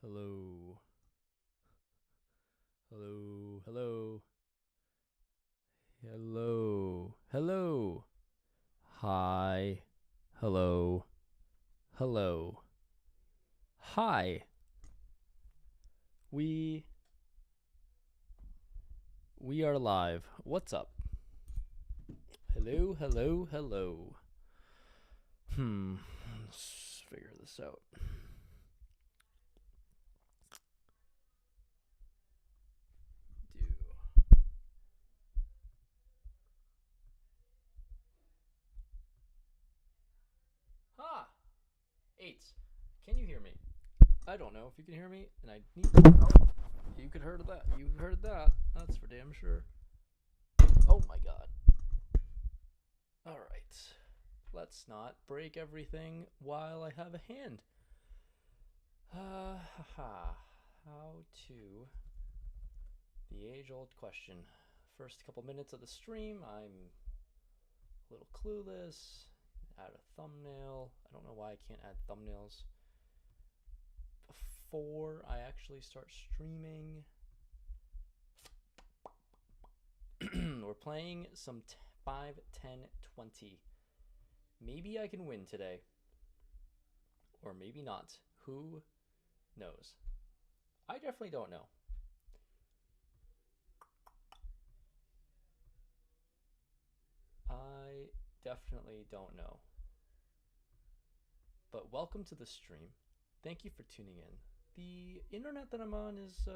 Hello. Hello. Hello. Hello. Hello. Hi. Hello. Hello. Hi. We we are live. What's up? Hello. Hello. Hello. Let's figure this out. Ha! Eights. Can you hear me? I don't know if you can hear me, and I need. Oh, you could heard that. You heard that. That's for damn sure. Oh my god. All right. Let's not break everything while I have a hand. How to. The age-old question. First couple minutes of the stream, I'm a little clueless. Add a thumbnail. I don't know why I can't add thumbnails before I actually start streaming. We're playing some 5, 10, 20. Maybe I can win today. Or maybe not. Who knows? I definitely don't know. I definitely don't know. But welcome to the stream. Thank you for tuning in. The internet that I'm on is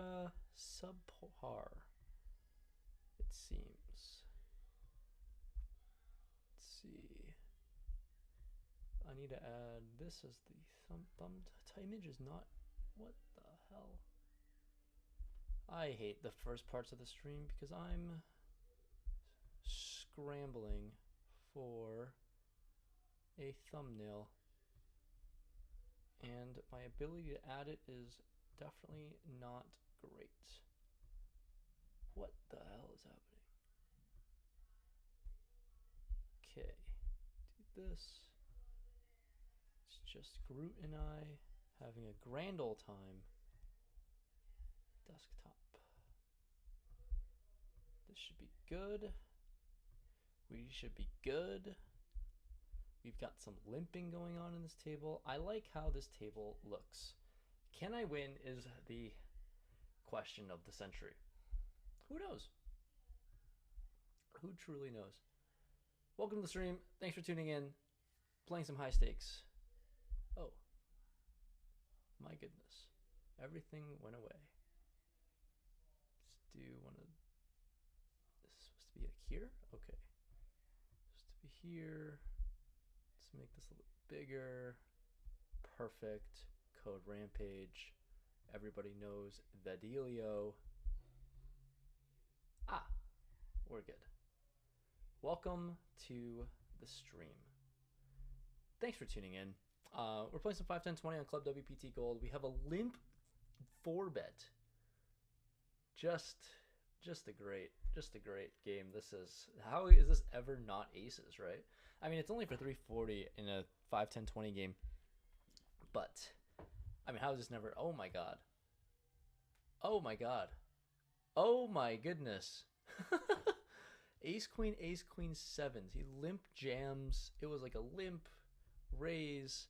subpar, it seems. Let's see. I need to add this as the thumb image is not. What the hell? I hate the first parts of the stream because I'm scrambling for a thumbnail, and my ability to add it is definitely not great. What the hell is happening? Okay, do this. It's just Groot and I having a grand old time. Desktop. This should be good. We should be good. We've got some limping going on in this table. I like how this table looks. Can I win is the question of the century. Who knows? Who truly knows? Welcome to the stream. Thanks for tuning in. Playing some high stakes. Oh. My goodness. Everything went away. Let's do one of... This is supposed to be like here? Okay. Supposed to be here. Let's make this a little bigger. Perfect. Code Rampage. Everybody knows the dealio. Ah, we're good. Welcome to the stream. Thanks for tuning in. We're playing some 5, 10, 20 on Club WPT Gold. We have a limp 4-bet. Just a great game. This is, how is this ever not aces, right? I mean, it's only for 340 in a 5, 10, 20 game. But, I mean, how is this never, oh my god. Oh my god. Oh my goodness. Ace, queen, sevens. He limp jams. It was like a limp raise,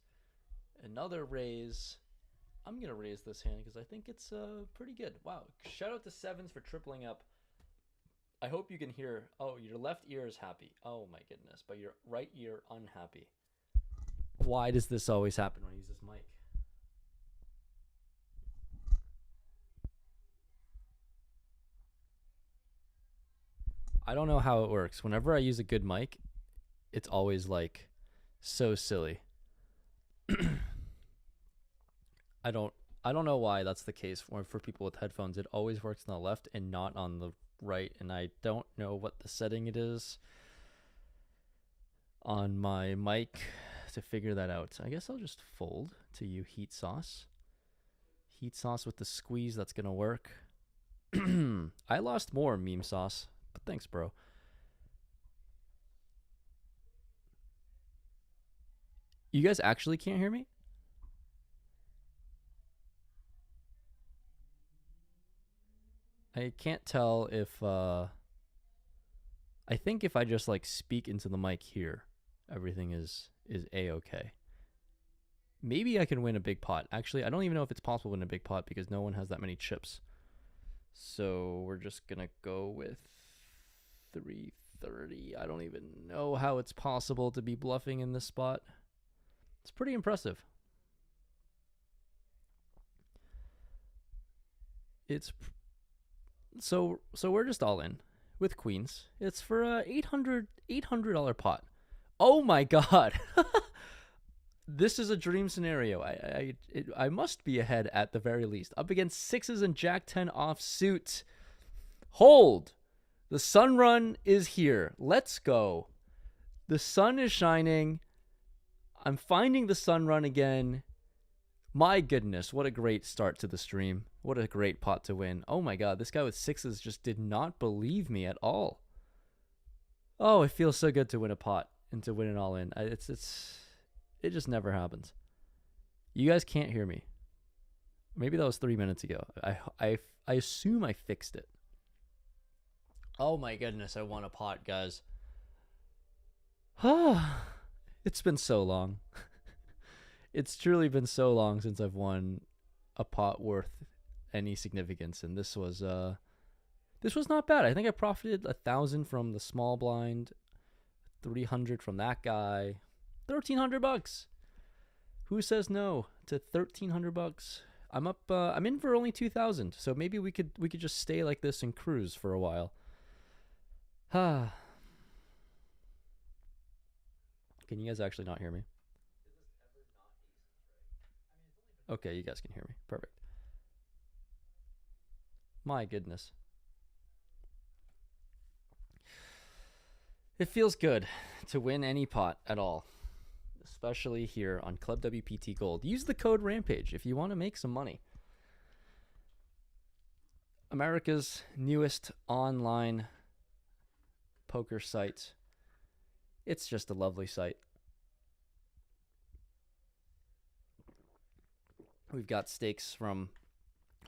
another raise. I'm going to raise this hand because I think it's pretty good. Wow. Shout out to sevens for tripling up. I hope you can hear. Oh, your left ear is happy. Oh my goodness. But your right ear unhappy. Why does this always happen when I use this mic? I don't know how it works. Whenever I use a good mic, it's always like so silly. I don't know why that's the case for people with headphones. It always works on the left and not on the right, and I don't know what the setting it is on my mic to figure that out. I guess I'll just fold to you, heat sauce. Heat sauce with the squeeze, that's gonna work. I lost more, meme sauce, but thanks, bro. You guys actually can't hear me? I can't tell if I think if I just like speak into the mic here, everything is a-okay. Maybe I can win a big pot. Actually, I don't even know if it's possible to win a big pot because no one has that many chips. So we're just going to go with 330. I don't even know how it's possible to be bluffing in this spot. It's pretty impressive. It's so we're just all in with queens. It's for a $800 pot. Oh my god. This is a dream scenario. I must be ahead at the very least. Up against sixes and jack 10 offsuit. Hold. The sun run is here. Let's go. The sun is shining. I'm finding the sun run again. My goodness, what a great start to the stream. What a great pot to win. Oh my god, this guy with sixes just did not believe me at all. Oh, it feels so good to win a pot and to win it all in. It just never happens. You guys can't hear me. Maybe that was 3 minutes ago. I assume I fixed it. Oh my goodness, I won a pot, guys. It's been so long. It's truly been so long since I've won a pot worth any significance, and this was not bad. I think I profited 1,000 from the small blind, 300 from that guy, $1,300. Who says no to $1,300? I'm up. I'm in for only 2,000, so maybe we could just stay like this and cruise for a while. Can you guys actually not hear me? Okay, you guys can hear me. Perfect. My goodness. It feels good to win any pot at all, especially here on Club WPT Gold. Use the code Rampage if you want to make some money. America's newest online poker site. It's just a lovely site. We've got stakes from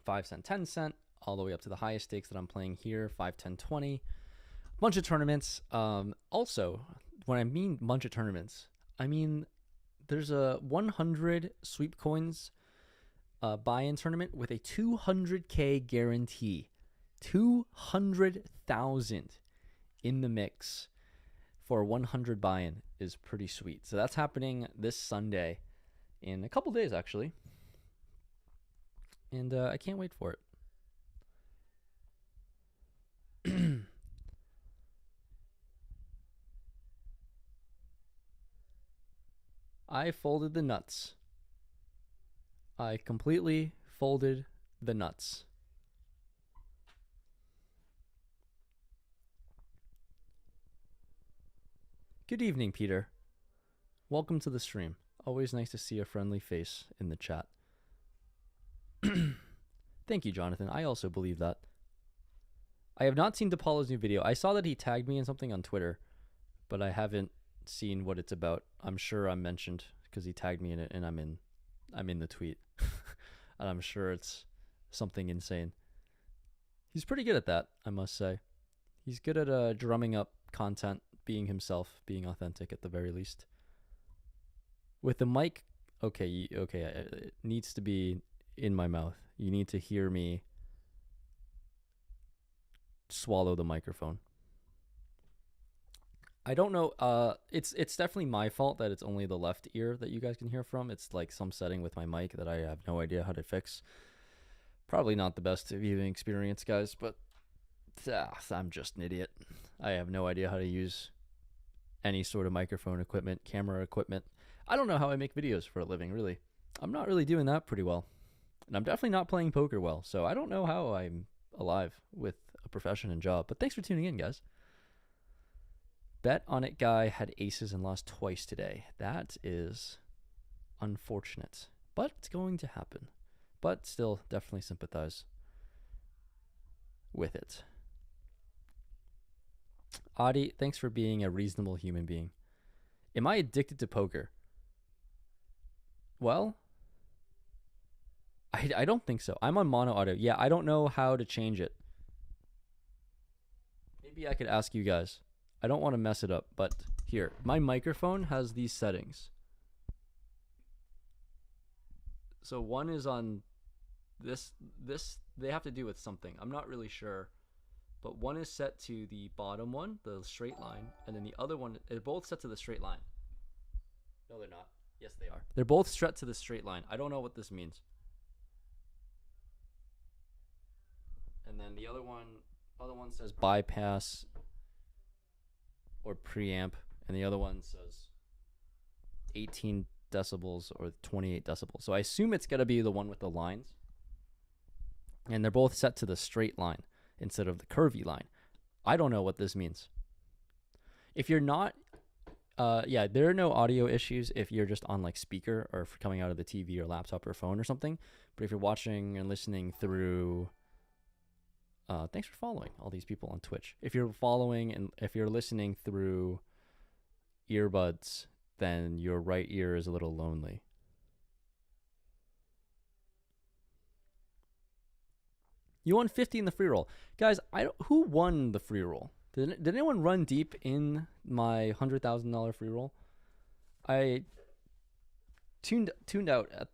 5 cent, 10 cent, all the way up to the highest stakes that I'm playing here, 5, 10, 20. Bunch of tournaments. Also, when I mean bunch of tournaments, I mean there's a 100 sweep coins buy-in tournament with a 200K guarantee. 200,000 in the mix for 100 buy-in is pretty sweet. So that's happening this Sunday in a couple days, actually. And I can't wait for it. I folded the nuts. I completely folded the nuts. Good evening, Peter. Welcome to the stream. Always nice to see a friendly face in the chat. Thank you, Jonathan. I also believe that. I have not seen DePaulo's new video. I saw that he tagged me in something on Twitter, but I haven't seen what it's about. I'm sure I'm mentioned because he tagged me in it, and I'm in the tweet. And I'm sure it's something insane. He's pretty good at that, I must say. He's good at drumming up content, being himself, being authentic at the very least. With the mic, okay, it needs to be in my mouth. You need to hear me swallow the microphone. I don't know. It's definitely my fault that it's only the left ear that you guys can hear from. It's like some setting with my mic that I have no idea how to fix. Probably not the best viewing experience, guys, but I'm just an idiot. I have no idea how to use any sort of microphone equipment, camera equipment. I don't know how I make videos for a living, really. I'm not really doing that pretty well. And I'm definitely not playing poker well, so I don't know how I'm alive with a profession and job. But thanks for tuning in, guys. Bet on it guy had aces and lost twice today. That is unfortunate, but it's going to happen. But still, definitely sympathize with it. Adi, thanks for being a reasonable human being. Am I addicted to poker? Well, I don't think so. I'm on mono audio. Yeah, I don't know how to change it. Maybe I could ask you guys. I don't want to mess it up, but here, my microphone has these settings. So one is on this they have to do with something. I'm not really sure. But one is set to the bottom one, the straight line, and then the other one, they're both set to the straight line. No, they're not. Yes, they are. They're both set to the straight line. I don't know what this means. And then the other one says bypass or preamp, and the other one says 18 decibels or 28 decibels. So I assume it's going to be the one with the lines. And they're both set to the straight line instead of the curvy line. I don't know what this means. If you're not, there are no audio issues if you're just on like speaker or if coming out of the TV or laptop or phone or something. But if you're watching and listening through, thanks for following all these people on Twitch. If you're following and if you're listening through earbuds, then your right ear is a little lonely. You won 50 in the free roll. Guys, who won the free roll? Did anyone run deep in my $100,000 free roll? I tuned out at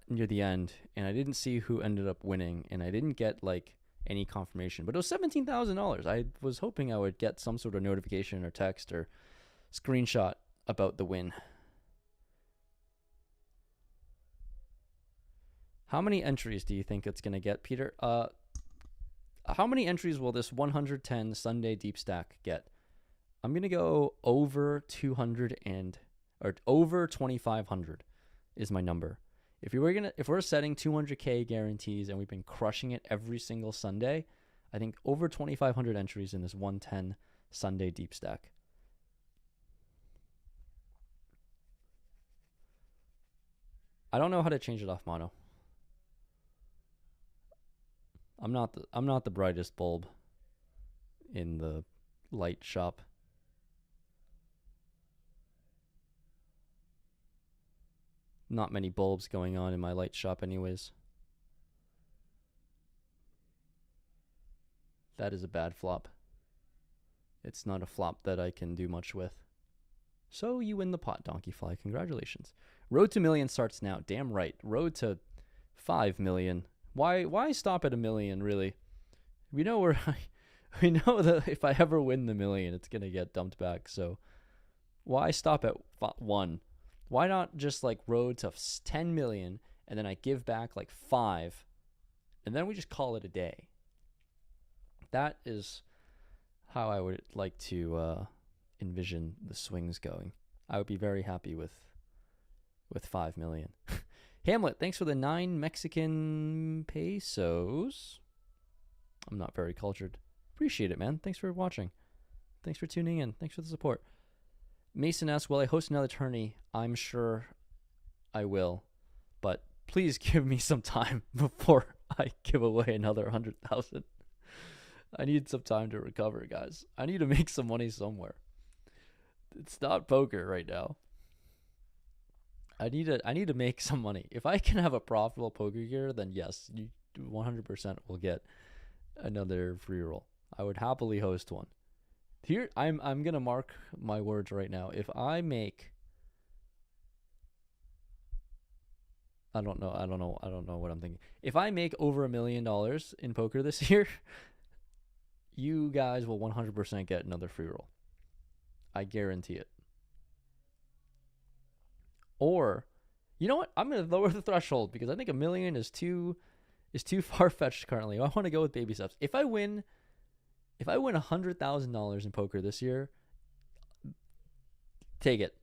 near the end, and I didn't see who ended up winning, and I didn't get like any confirmation. But it was $17,000. I was hoping I would get some sort of notification or text or screenshot about the win. How many entries do you think it's going to get, Peter? How many entries will this 110 Sunday deep stack get? I'm going to go over 200 or over 2,500 is my number. If we're setting 200K guarantees and we've been crushing it every single Sunday, I think over 2,500 entries in this 110 Sunday deep stack. I don't know how to change it off mono. I'm not the brightest bulb in the light shop. Not many bulbs going on in my light shop anyways. That is a bad flop. It's not a flop that I can do much with. So you win the pot, Donkeyfly. Congratulations. Road to million starts now. Damn right. Road to 5 million. Why stop at 1 million, really? We know we know that if I ever win the 1 million, it's going to get dumped back. So why stop at 1? Why not just like road to 10 million and then I give back like 5 and then we just call it a day? That is how I would like to envision the swings going. I would be very happy with 5 million. Hamlet, thanks for the 9 Mexican pesos. I'm not very cultured. Appreciate it, man. Thanks for watching. Thanks for tuning in. Thanks for the support. Mason asks, will I host another tourney? I'm sure I will. But please give me some time before I give away another 100,000. I need some time to recover, guys. I need to make some money somewhere. It's not poker right now. I need to make some money. If I can have a profitable poker gear, then yes, you 100% will get another free roll. I would happily host one. Here, I'm gonna mark my words right now. If I make, I don't know what I'm thinking. If I make over $1 million in poker this year, you guys will 100% get another free roll. I guarantee it. Or, you know what? I'm going to lower the threshold because I think $1 million is too far-fetched currently. I want to go with baby steps. If I win $100,000 in poker this year, take it.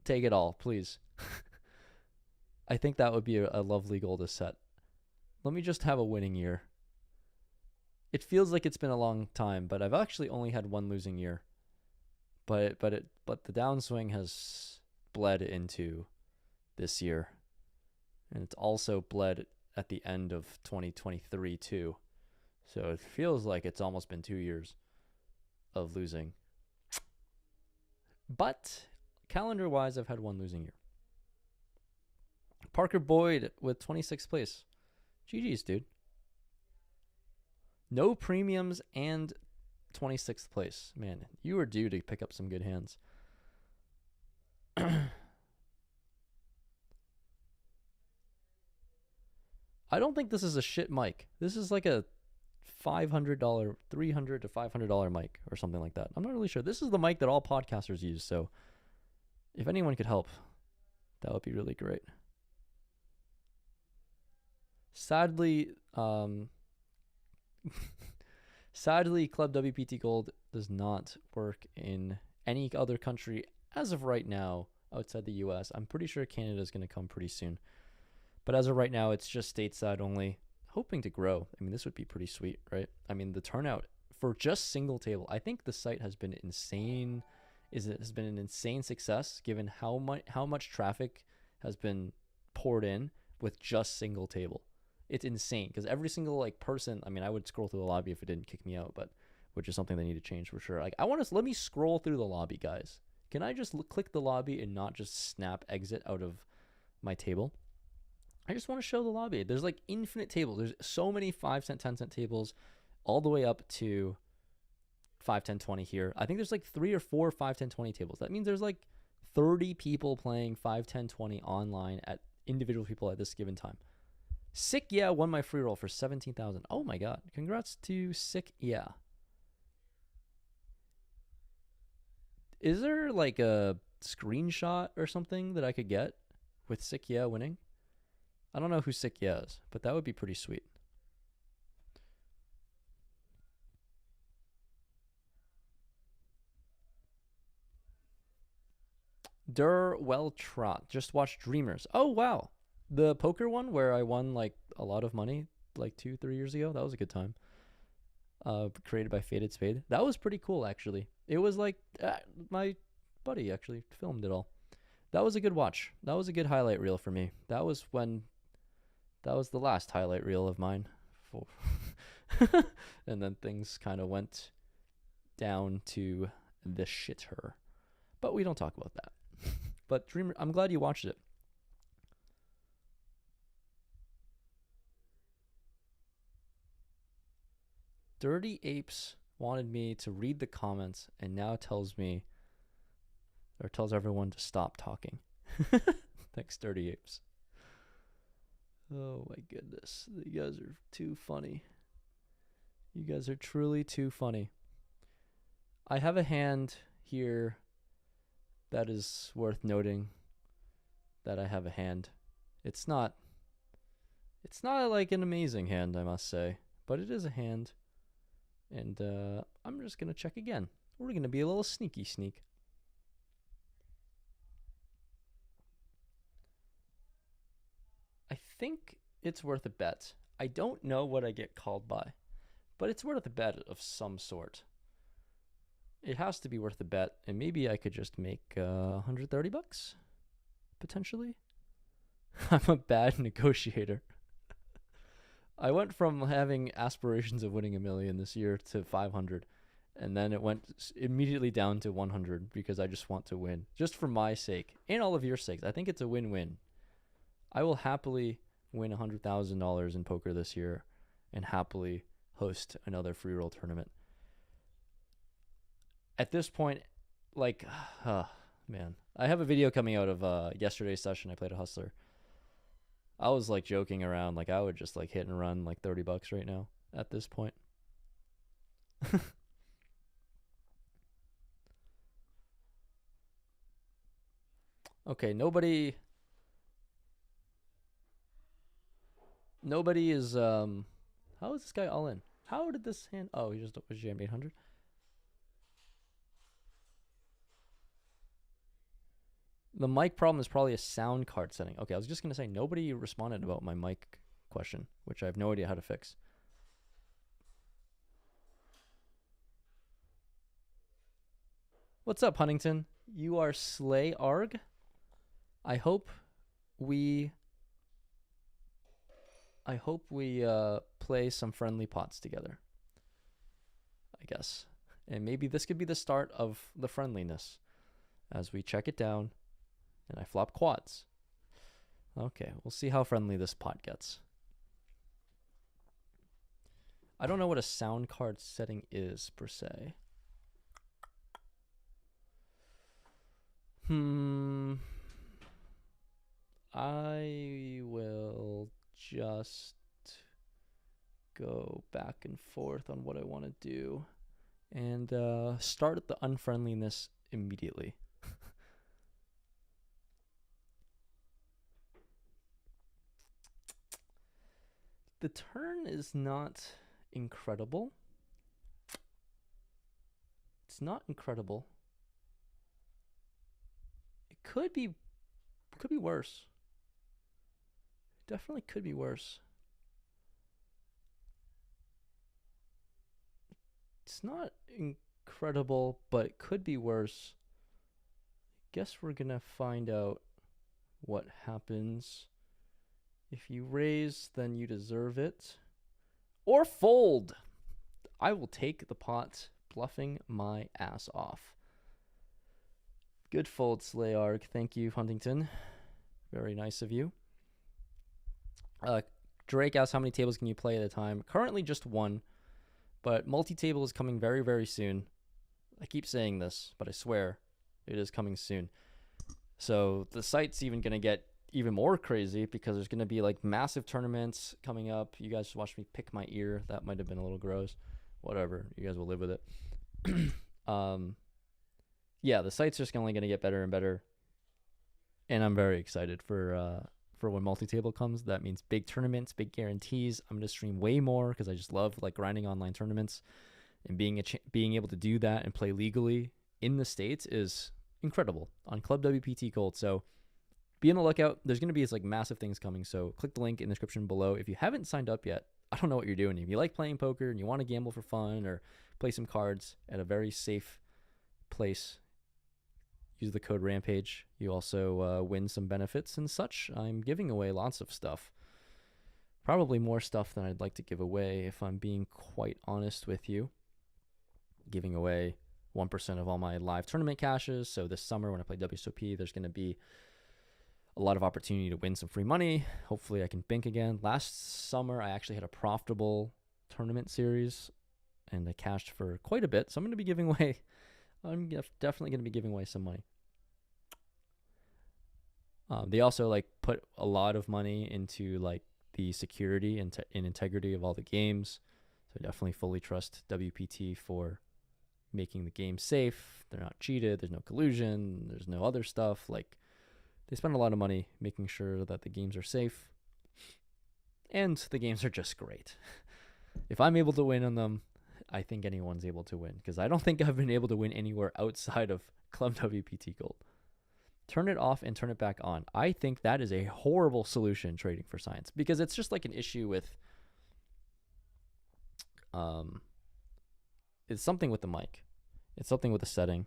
Take it all, please. I think that would be a lovely goal to set. Let me just have a winning year. It feels like it's been a long time, but I've actually only had one losing year. But the downswing has bled into this year, and it's also bled at the end of 2023 too. So it feels like it's almost been 2 years of losing. But calendar-wise, I've had one losing year. Parker Boyd with 26th place. GG's, dude. No premiums and 26th place. Man, you were due to pick up some good hands. I don't think this is a shit mic. This is like a $500, $300 to $500 mic or something like that. I'm not really sure. This is the mic that all podcasters use, so if anyone could help, that would be really great. Sadly, sadly, Club WPT Gold does not work in any other country as of right now outside the US. I'm pretty sure Canada is going to come pretty soon. But as of right now, it's just stateside only, hoping to grow. I mean, this would be pretty sweet, right? I mean, the turnout for just single table, I think the site has been insane. It has been an insane success given how much traffic has been poured in with just single table. It's insane because every single like person, I mean, I would scroll through the lobby if it didn't kick me out, but which is something they need to change for sure. Like, let me scroll through the lobby, guys. Can I just click the lobby and not just snap exit out of my table? I just want to show the lobby. There's like infinite tables. There's so many 5 cent, 10 cent tables all the way up to 5, 10, 20 here. I think there's like 3 or 4 5, 10, 20 tables. That means there's like 30 people playing 5, 10, 20 online at individual people at this given time. Sick Yeah won my free roll for 17,000. Oh my god. Congrats to Sick Yeah. Is there like a screenshot or something that I could get with Sick Yeah winning? I don't know who Sick Yeah is, but that would be pretty sweet. Der Well-Trot. Just watched Dreamers. Oh, wow. The poker one where I won like a lot of money like 2-3 years ago. That was a good time. Created by Faded Spade. That was pretty cool, actually. It was like my buddy actually filmed it all. That was a good watch. That was a good highlight reel for me. That was the last highlight reel of mine. And then things kind of went down to the shitter. But we don't talk about that. But Dreamer, I'm glad you watched it. Dirty Apes wanted me to read the comments and now tells everyone to stop talking. Thanks, Dirty Apes. Oh my goodness. You guys are too funny. You guys are truly too funny. I have a hand here that is worth noting that I have a hand. It's not like an amazing hand, I must say, but it is a hand. And I'm just going to check again. We're going to be a little sneak. I think it's worth a bet. I don't know what I get called by, but it's worth a bet of some sort. It has to be worth a bet, and maybe I could just make $130, potentially. I'm a bad negotiator. I went from having aspirations of winning $1 million this year to 500, and then it went immediately down to 100 because I just want to win, just for my sake and all of your sakes. I think it's a win-win. I will happily win $100,000 in poker this year and happily host another free roll tournament. At this point, like, man, I have a video coming out of yesterday's session. I played a Hustler. I was like joking around, like I would just like hit and run like $30 right now at this point. Okay, nobody is how is this guy all in? How did this hand? Oh, he just was jammed 800. The mic problem is probably a sound card setting. Okay, I was just going to say nobody responded about my mic question, which I have no idea how to fix. What's up, Huntington? You are Slay Arg. I hope we play some friendly pots together, I guess. And maybe this could be the start of the friendliness as we check it down and I flop quads. Okay, we'll see how friendly this pot gets. I don't know what a sound card setting is per se. I will just go back and forth on what I want to do and start at the unfriendliness immediately. The turn is not incredible. It's not incredible. It could be worse. Definitely could be worse. It's not incredible, but it could be worse. Guess we're gonna find out what happens. If you raise, then you deserve it. Or fold. I will take the pot, bluffing my ass off. Good fold, Slayarg. Thank you, Huntington. Very nice of you. Drake asks, how many tables can you play at a time? Currently just one, but multi-table is coming very, very soon. I keep saying this, but I swear it is coming soon. So the site's even going to get even more crazy because there's going to be like massive tournaments coming up. You guys just watched me pick my ear. That might have been a little gross. Whatever. You guys will live with it. Yeah, the site's just only going to get better and better. And I'm very excited for when multi-table comes. That means big tournaments, big guarantees. I'm going to stream way more because I just love like grinding online tournaments, and being able to do that and play legally in the States is incredible on Club WPT Gold. So be on the lookout. There's going to be like massive things coming. So click the link in the description below. If you haven't signed up yet, I don't know what you're doing. If you like playing poker and you want to gamble for fun or play some cards at a very safe place, use the code Rampage. You also win some benefits and such. I'm giving away lots of stuff. Probably more stuff than I'd like to give away if I'm being quite honest with you. Giving away 1% of all my live tournament caches. So this summer when I play WSOP, there's going to be a lot of opportunity to win some free money. Hopefully I can bank again. Last summer, I actually had a profitable tournament series and I cashed for quite a bit. So I'm going to be giving away, I'm definitely going to be giving away some money. They also like put a lot of money into like the security and integrity of all the games. So I definitely fully trust WPT for making the game safe. They're not cheated. There's no collusion. There's no other stuff. Like, they spend a lot of money making sure that the games are safe. And the games are just great. If I'm able to win on them, I think anyone's able to win. Because I don't think I've been able to win anywhere outside of Club WPT Gold. Turn it off and turn it back on. I think that is a horrible solution trading for science. Because it's just like an issue with... it's something with the mic. It's something with the setting.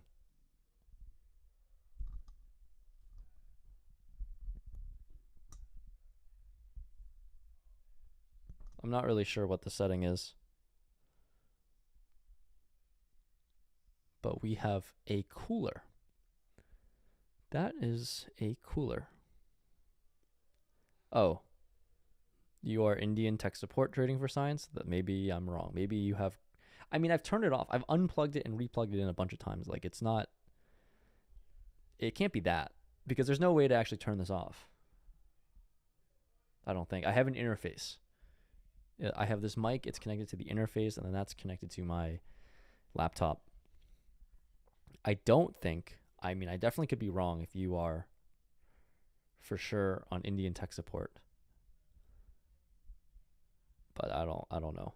I'm not really sure what the setting is. But we have a cooler. That is a cooler. Oh. You are Indian tech support trading for science? That maybe I'm wrong. Maybe you have... I mean, I've turned it off. I've unplugged it and replugged it in a bunch of times. Like, it's not... It can't be that. Because there's no way to actually turn this off. I don't think. I have an interface. I have this mic. It's connected to the interface, and then that's connected to my laptop. I don't think... I mean, I definitely could be wrong if you are for sure on Indian tech support. But I don't know.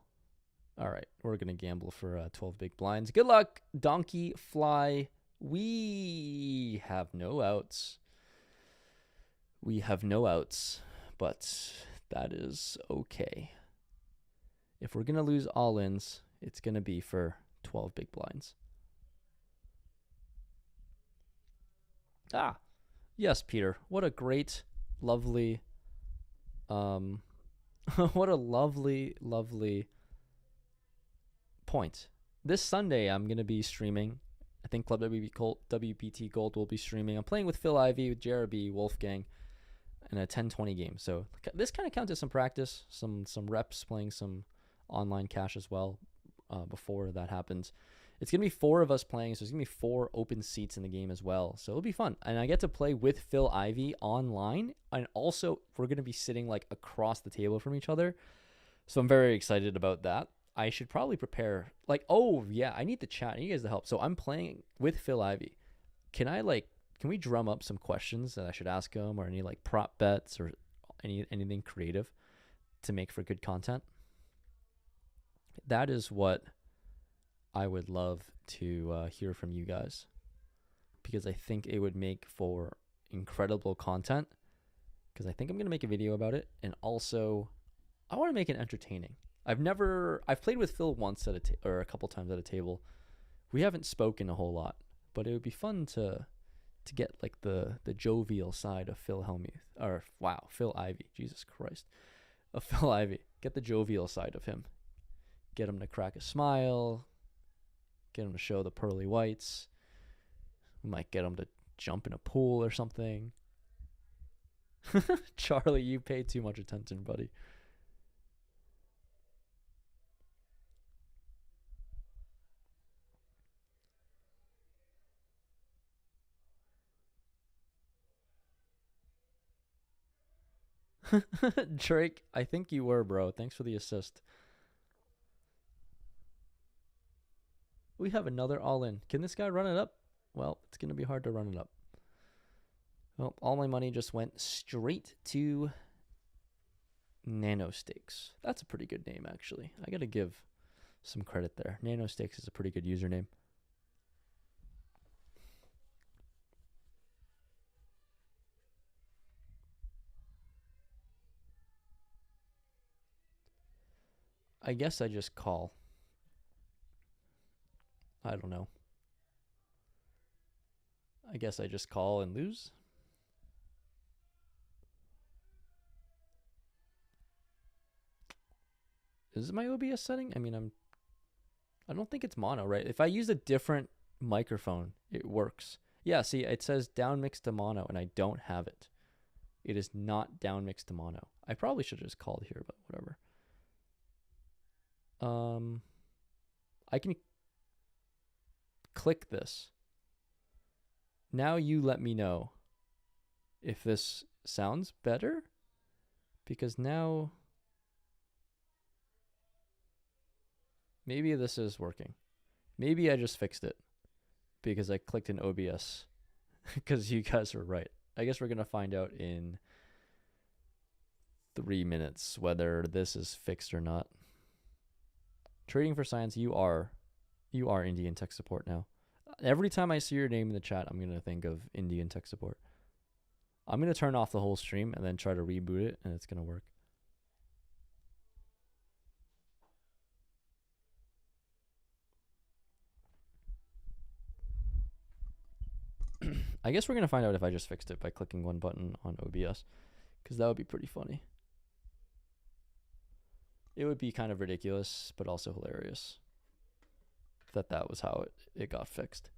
All right, we're going to gamble for 12 big blinds. Good luck, Donkey Fly. We have no outs. We have no outs, but that is okay. If we're going to lose all-ins, it's going to be for 12 big blinds. Ah, yes, Peter. What a great, lovely, what a lovely, lovely point. This Sunday, I'm going to be streaming. I think Club WPT Gold will be streaming. I'm playing with Phil Ivey, with JRB, Wolfgang, in a 10-20 game. So this kind of counts as some practice, some reps, playing some online cash as well before that happens. It's going to be 4 of us playing, so there's going to be 4 open seats in the game as well. So it'll be fun. And I get to play with Phil Ivey online. And also, we're going to be sitting like across the table from each other. So I'm very excited about that. I should probably prepare. Like, oh, yeah, I need the chat. I need you guys to help. So I'm playing with Phil Ivey. Can we drum up some questions that I should ask him, or any like prop bets or anything creative to make for good content? That is what I would love to hear from you guys, because I think it would make for incredible content, because I think I'm going to make a video about it. And also I want to make it entertaining. I've played with Phil once or a couple times at a table. We haven't spoken a whole lot, but it would be fun to get like the jovial side of Phil Ivey. Jesus Christ. Of Phil Ivey. Get the jovial side of him. Get him to crack a smile. Get him to show the pearly whites. We might get him to jump in a pool or something. Charlie, you pay too much attention, buddy. Drake, I think you were, bro. Thanks for the assist. We have another all-in. Can this guy run it up? Well, it's going to be hard to run it up. Well, all my money just went straight to Nano Stakes. That's a pretty good name, actually. I got to give some credit there. Nano Stakes is a pretty good username. I guess I just call. I don't know. I guess I just call and lose. Is it my OBS setting? I mean, I don't think it's mono, right? If I use a different microphone, it works. Yeah, see, it says down mixed to mono, and I don't have it. It is not down mixed to mono. I probably should have just called here, but whatever. I can click this. Now you let me know if this sounds better, because now maybe this is working. Maybe I just fixed it because I clicked in OBS because you guys are right. I guess we're going to find out in 3 minutes whether this is fixed or not. Trading for Science, you are Indian tech support now. Every time I see your name in the chat, I'm going to think of Indian tech support. I'm going to turn off the whole stream and then try to reboot it, and it's going to work. I guess we're going to find out if I just fixed it by clicking one button on OBS, because that would be pretty funny. It would be kind of ridiculous, but also hilarious that was how it got fixed.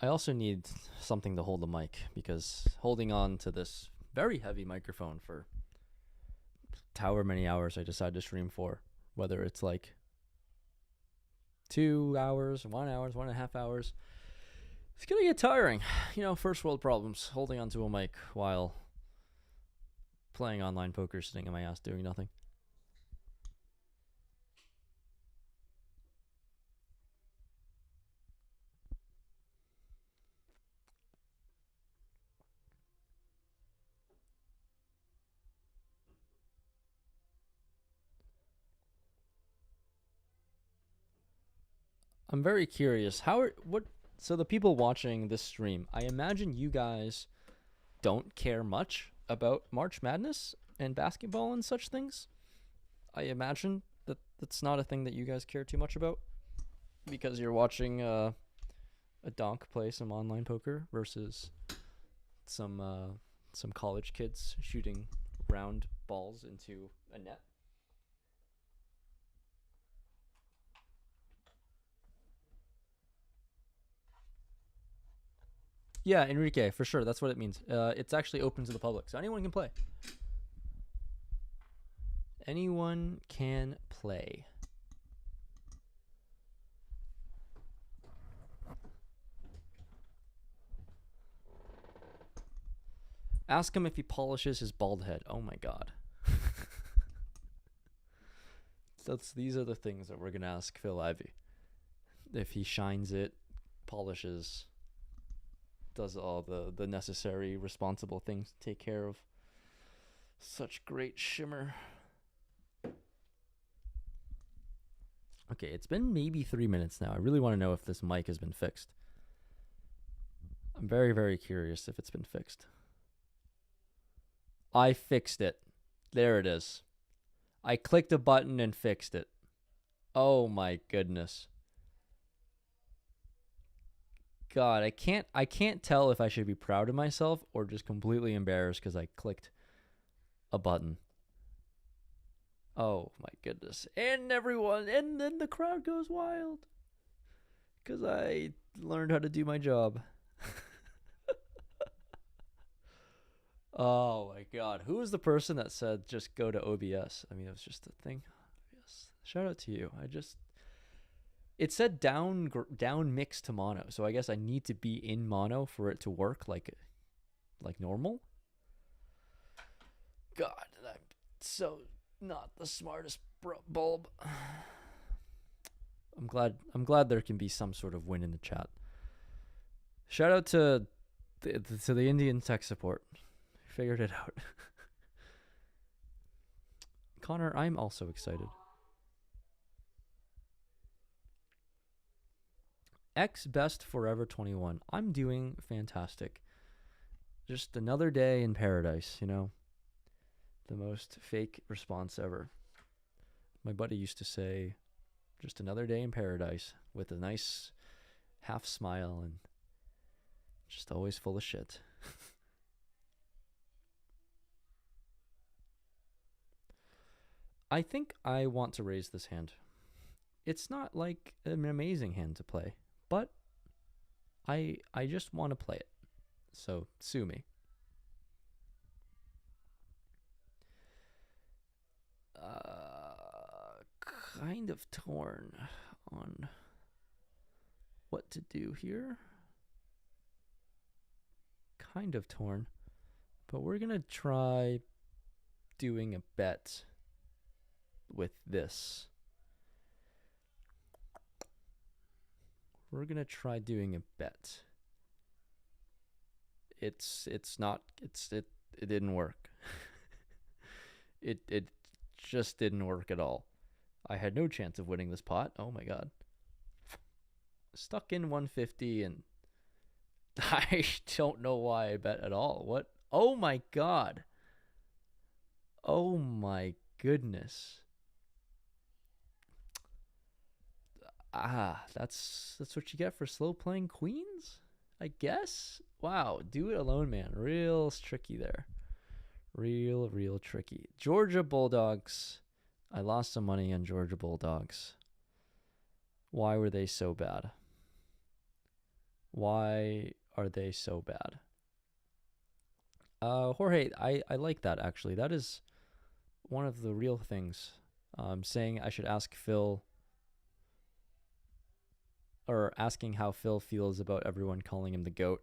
I also need something to hold the mic, because holding on to this very heavy microphone for however many hours I decide to stream for, whether it's like 2 hours, 1 hour, 1.5 hours, it's gonna get tiring. You know, first world problems, holding onto a mic while playing online poker, sitting on my ass doing nothing. I'm very curious. So the people watching this stream, I imagine you guys don't care much about March Madness and basketball and such things. I imagine that that's not a thing that you guys care too much about, because you're watching a donk play some online poker versus some college kids shooting round balls into a net. Yeah, Enrique, for sure. That's what it means. It's actually open to the public, so anyone can play. Anyone can play. Ask him if he polishes his bald head. Oh my god. These are the things that we're going to ask Phil Ivey. If he shines it, polishes, does all the necessary responsible things to take care of such great shimmer. Okay, it's been maybe 3 minutes now. I really want to know if this mic has been fixed. I'm very, very curious if it's been fixed. I fixed it. There it is. I clicked a button and fixed it. Oh my goodness. God, I can't tell if I should be proud of myself or just completely embarrassed because I clicked a button. Oh my goodness. And then the crowd goes wild because I learned how to do my job. Oh my god. Who was the person that said just go to OBS? I mean, it was just a thing. Yes. Shout out to you. It said down mix to mono. So I guess I need to be in mono for it to work like normal. God, I'm so not the smartest bulb. I'm glad there can be some sort of win in the chat. Shout out to the Indian tech support. Figured it out. Connor, I'm also excited. X Best Forever 21. I'm doing fantastic. Just another day in paradise, you know. The most fake response ever. My buddy used to say, just another day in paradise with a nice half smile and just always full of shit. I think I want to raise this hand. It's not like an amazing hand to play, but I just want to play it. So sue me. Kind of torn on what to do here. Kind of torn, but we're gonna try doing a bet with this. We're gonna try doing a bet. It didn't work. It just didn't work at all. I had no chance of winning this pot. Oh my god. Stuck in 150 and I don't know why I bet at all. What? Oh my god. Oh my goodness. That's what you get for slow playing queens, I guess. Wow, do it alone, man. Real tricky there. Real tricky. Georgia Bulldogs. I lost some money on Georgia Bulldogs. Why were they so bad? Why are they so bad? Jorge, I like that, actually. That is one of the real things. Saying I should ask Phil, or asking how Phil feels about everyone calling him the GOAT.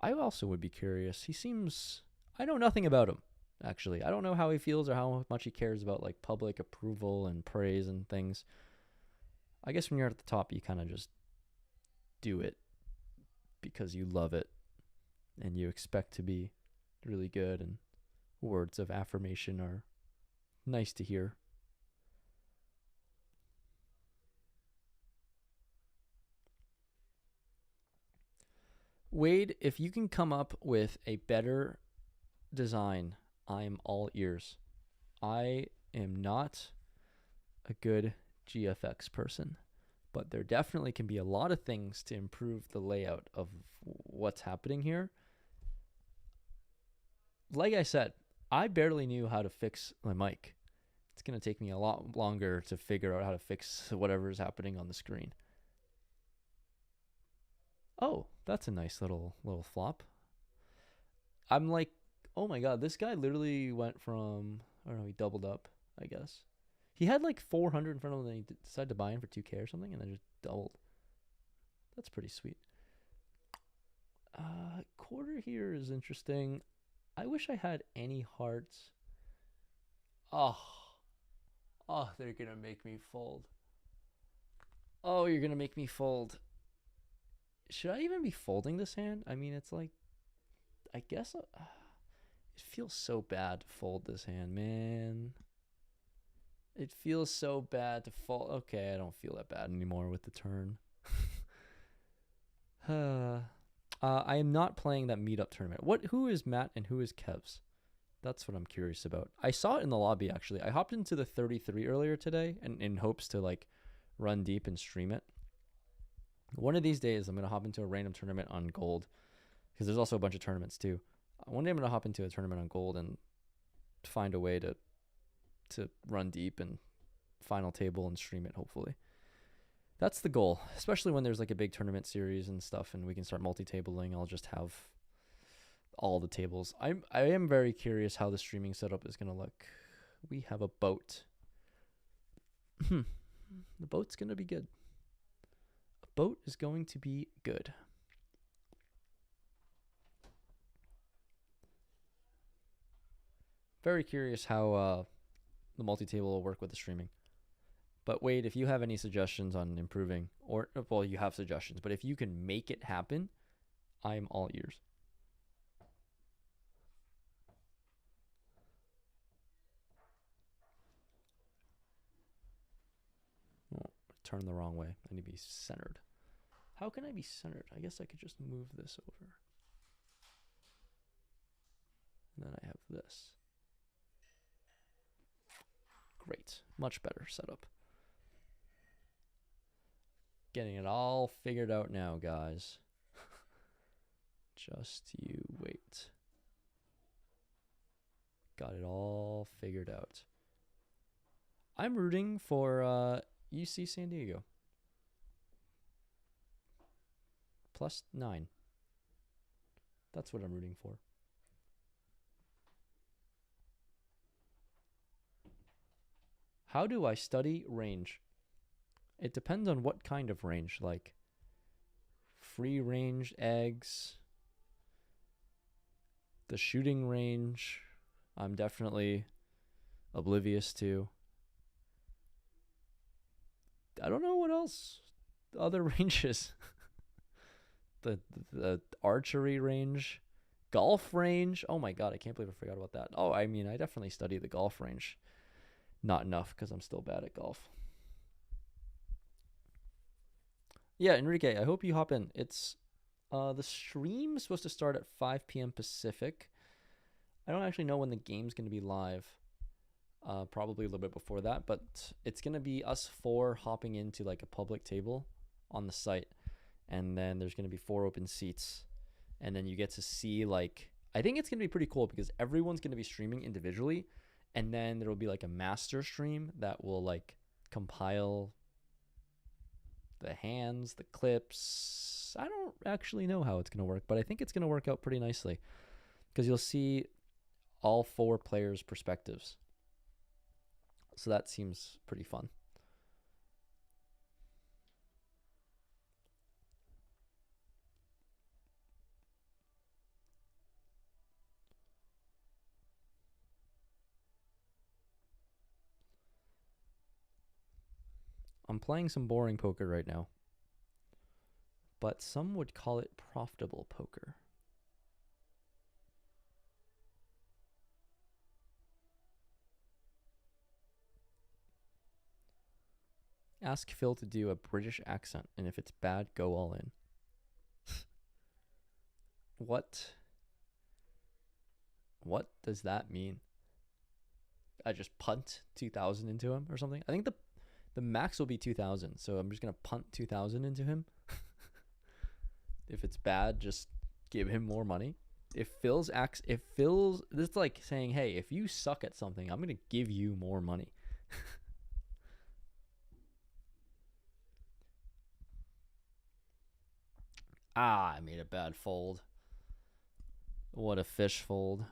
I also would be curious. He seems... I know nothing about him, actually. I don't know how he feels or how much he cares about like public approval and praise and things. I guess when you're at the top, you kind of just do it because you love it and you expect to be really good, and words of affirmation are nice to hear. Wade, if you can come up with a better design, I'm all ears. I am not a good GFX person, but there definitely can be a lot of things to improve the layout of what's happening here. Like I said, I barely knew how to fix my mic. It's going to take me a lot longer to figure out how to fix whatever's happening on the screen. Oh, that's a nice little flop. I'm like, oh my god, this guy literally went from, I don't know, he doubled up, I guess. He had like 400 in front of him, and then he decided to buy in for 2K or something, and then just doubled. That's pretty sweet. Quarter here is interesting. I wish I had any hearts. Oh, they're gonna make me fold. Oh, you're gonna make me fold. Should I even be folding this hand? I mean, it's like, I guess it feels so bad to fold this hand, man. It feels so bad to fold. Okay, I don't feel that bad anymore with the turn. I am not playing that meetup tournament. Who is Matt and who is Kevs? That's what I'm curious about. I saw it in the lobby, actually. I hopped into the 33 earlier today and in hopes to like run deep and stream it. One of these days, I'm going to hop into a random tournament on gold because there's also a bunch of tournaments too. One day I'm going to hop into a tournament on gold and find a way to run deep and final table and stream it, hopefully. That's the goal, especially when there's like a big tournament series and stuff and we can start multi-tabling. I'll just have all the tables. I am very curious how the streaming setup is going to look. We have a boat. The boat's going to be good. A boat is going to be good. Very curious how the multi-table will work with the streaming. But Wade, if you have any suggestions on improving, or, well, you have suggestions, but if you can make it happen, I'm all ears. Oh, turn the wrong way. I need to be centered. How can I be centered? I guess I could just move this over. And then I have this. Great. Much better setup. Getting it all figured out now, guys. Just you wait. Got it all figured out. I'm rooting for UC San Diego. +9. That's what I'm rooting for. How do I study range? It depends on what kind of range, like free range eggs, the shooting range. I'm definitely oblivious to. I don't know what else. The other ranges. the archery range, golf range. Oh my god, I can't believe I forgot about that. Oh, I mean, I definitely study the golf range. Not enough because I'm still bad at golf. Yeah, Enrique, I hope you hop in. It's the stream is supposed to start at 5 p.m. Pacific. I don't actually know when the game's going to be live. Probably a little bit before that, but it's going to be us 4 hopping into like a public table on the site. And then there's going to be 4 open seats. And then you get to see like, I think it's going to be pretty cool because everyone's going to be streaming individually. And then there will be like a master stream that will like compile the hands, the clips. I don't actually know how it's going to work, but I think it's going to work out pretty nicely because you'll see all 4 players' perspectives. So that seems pretty fun. I'm playing some boring poker right now, but some would call it profitable poker. Ask Phil to do a British accent, and if it's bad, go all in. What does that mean? I just punt 2,000 into him or something? I think the max will be 2,000, so I'm just going to punt 2,000 into him. If it's bad, just give him more money. If Phil's, this is like saying, hey, if you suck at something, I'm going to give you more money. Ah, I made a bad fold. What a fish fold.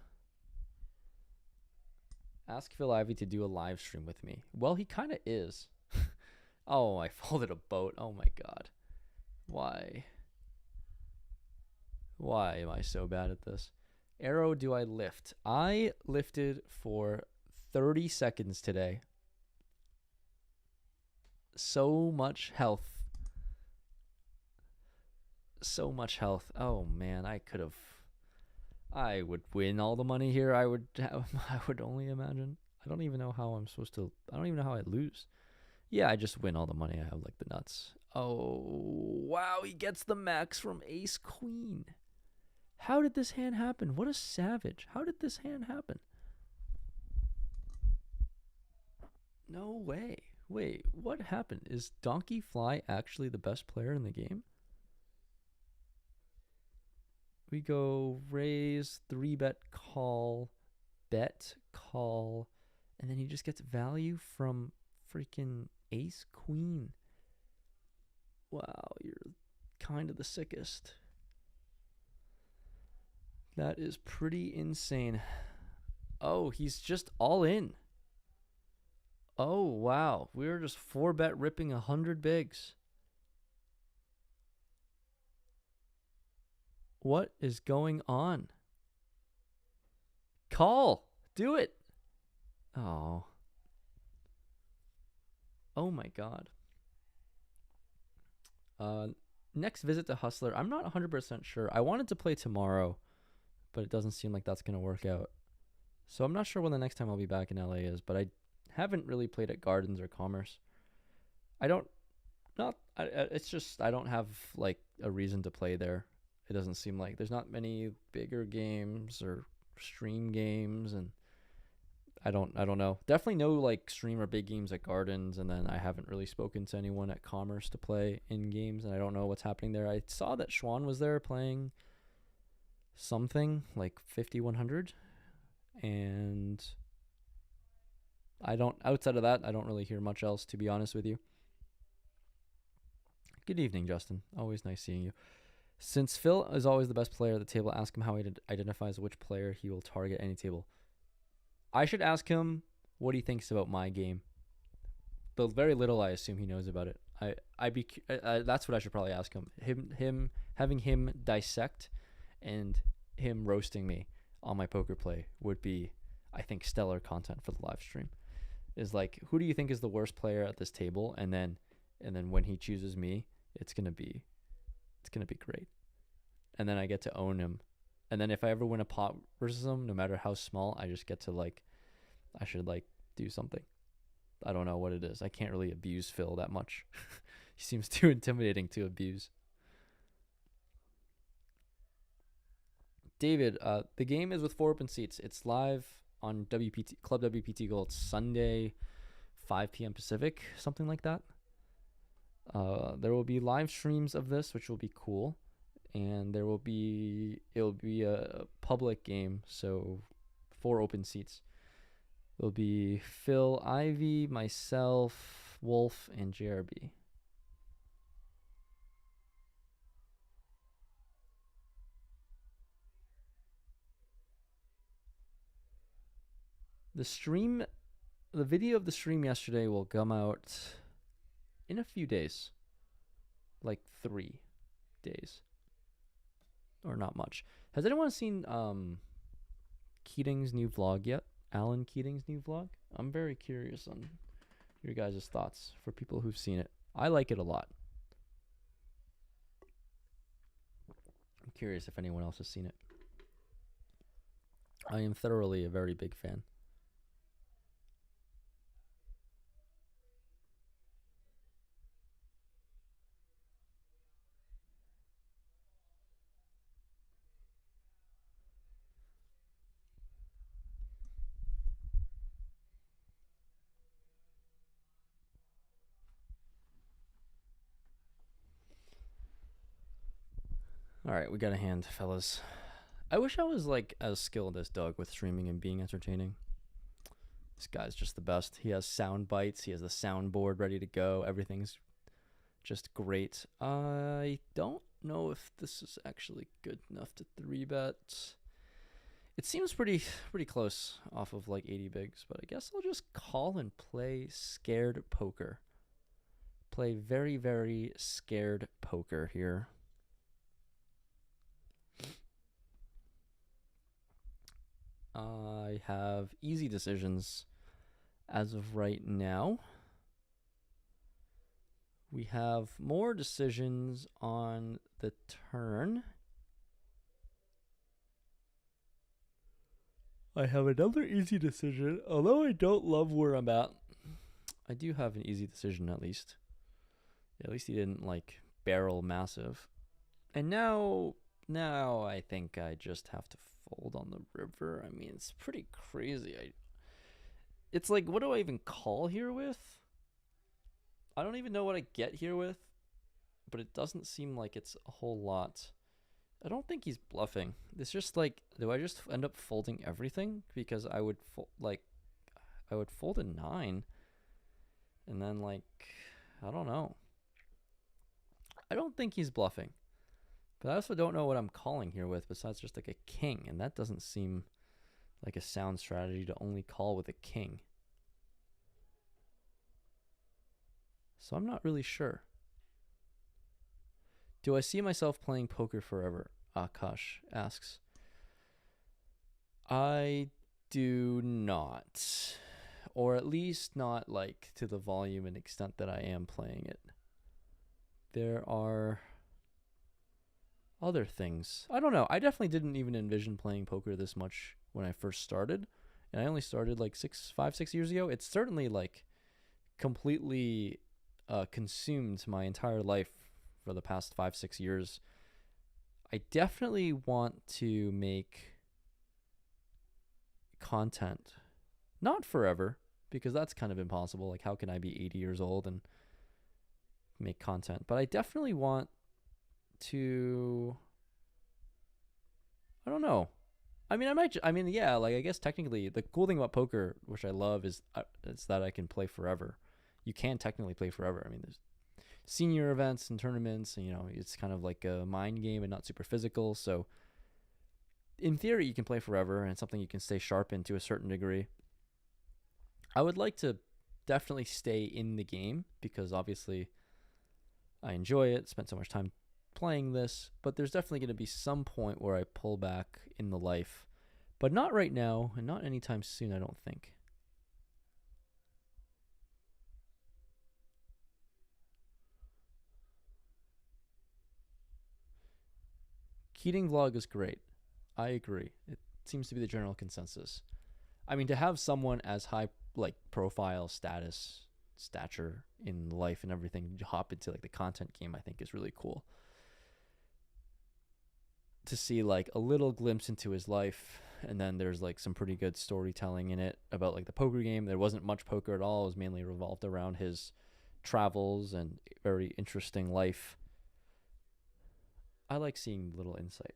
Ask Phil Ivey to do a live stream with me. Well, he kind of is. Oh, I folded a boat. Oh my god. Why? Why am I so bad at this? Arrow do I lift? I lifted for 30 seconds today. So much health. So much health. Oh man, I would win all the money here. I would only imagine. I don't even know how I'm supposed to. I don't even know how I lose. Yeah, I just win all the money. I have like the nuts. Oh, wow, he gets the max from ace queen. How did this hand happen? What a savage. How did this hand happen? No way. Wait, what happened? Is Donkey Fly actually the best player in the game? We go raise, 3-bet, call, bet, call, and then he just gets value from freaking ace queen. Wow, you're kind of the sickest. That is pretty insane. Oh, he's just all in. Oh, wow. We were just 4-bet ripping 100 bigs. What is going on? Call. Do it. Oh. Oh my god. Next visit to Hustler. I'm not 100% sure. I wanted to play tomorrow, but it doesn't seem like that's going to work out. So I'm not sure when the next time I'll be back in LA is, but I haven't really played at Gardens or Commerce. It's just I don't have like a reason to play there. It doesn't seem like there's not many bigger games or stream games, and I don't know. Definitely no like stream or big games at Gardens, and then I haven't really spoken to anyone at Commerce to play in games, and I don't know what's happening there. I saw that Schwan was there playing something like 5100, and outside of that, I don't really hear much else, to be honest with you. Good evening, Justin. Always nice seeing you. Since Phil is always the best player at the table, ask him how he identifies which player he will target any table. I should ask him what he thinks about my game. The very little I assume he knows about it. That's what I should probably ask him. Having him dissect and him roasting me on my poker play would be, I think, stellar content for the live stream. Is like, who do you think is the worst player at this table? And then when he chooses me, it's gonna be great. And then I get to own him. And then if I ever win a pot versus him, no matter how small, I just get to I should do something. I don't know what it is. I can't really abuse Phil that much. He seems too intimidating to abuse. David, the game is with 4 open seats. It's live on Club WPT Gold Sunday, 5 p.m. Pacific, something like that. There will be live streams of this, which will be cool. And it'll be a public game, so 4 open seats. It'll be Phil Ivey, myself, Wolf, and JRB. The video of the stream yesterday will come out in a few days. Like 3 days. Or not much. Has anyone seen Keating's new vlog yet? Alan Keating's new vlog? I'm very curious on your guys' thoughts for people who've seen it. I like it a lot. I'm curious if anyone else has seen it. I am thoroughly a very big fan. All right, we got a hand, fellas. I wish I was as skilled as Doug with streaming and being entertaining. This guy's just the best. He has sound bites. He has the soundboard ready to go. Everything's just great. I don't know if this is actually good enough to 3-bet. It seems pretty close off of like 80 bigs, but I guess I'll just call and play scared poker. Play very, very scared poker here. I have easy decisions as of right now. We have more decisions on the turn. I have another easy decision. Although I don't love where I'm at, I do have an easy decision at least. Yeah, at least he didn't like barrel massive. And now I think I just have to fold on the river. I mean, it's pretty crazy. It's like, what do I even call here with? I don't even know what I get here with, but it doesn't seem like it's a whole lot. I don't think he's bluffing. It's just like, do I just end up folding everything? Because I would fold a 9, and then like, I don't know. I don't think he's bluffing, but I also don't know what I'm calling here with besides just like a king, and that doesn't seem like a sound strategy to only call with a king. So I'm not really sure. Do I see myself playing poker forever? Akash asks. I do not. Or at least not like to the volume and extent that I am playing it. There are other things. I don't know. I definitely didn't even envision playing poker this much when I first started. And I only started like 5-6 years ago. It's certainly like completely consumed my entire life for the past 5-6 years. I definitely want to make content, not forever, because that's kind of impossible. Like, how can I be 80 years old and make content? But I definitely want to, I don't know. I mean, yeah, like, I guess technically the cool thing about poker, which I love, is it's that I can play forever. You can technically play forever. I mean, there's senior events and tournaments, and, you know, it's kind of like a mind game and not super physical. So in theory, you can play forever, and it's something you can stay sharp in to a certain degree. I would like to definitely stay in the game because obviously I enjoy it, spent so much time playing this, but there's definitely going to be some point where I pull back in the life, but not right now and not anytime soon, I don't think. Keating vlog is great. I agree. It seems to be the general consensus. I mean, to have someone as high like profile stature in life and everything hop into like the content game, I think is really cool. To see like a little glimpse into his life, and then there's like some pretty good storytelling in it about like the poker game. There wasn't much poker at all. It was mainly revolved around his travels and very interesting life. I like seeing little insight.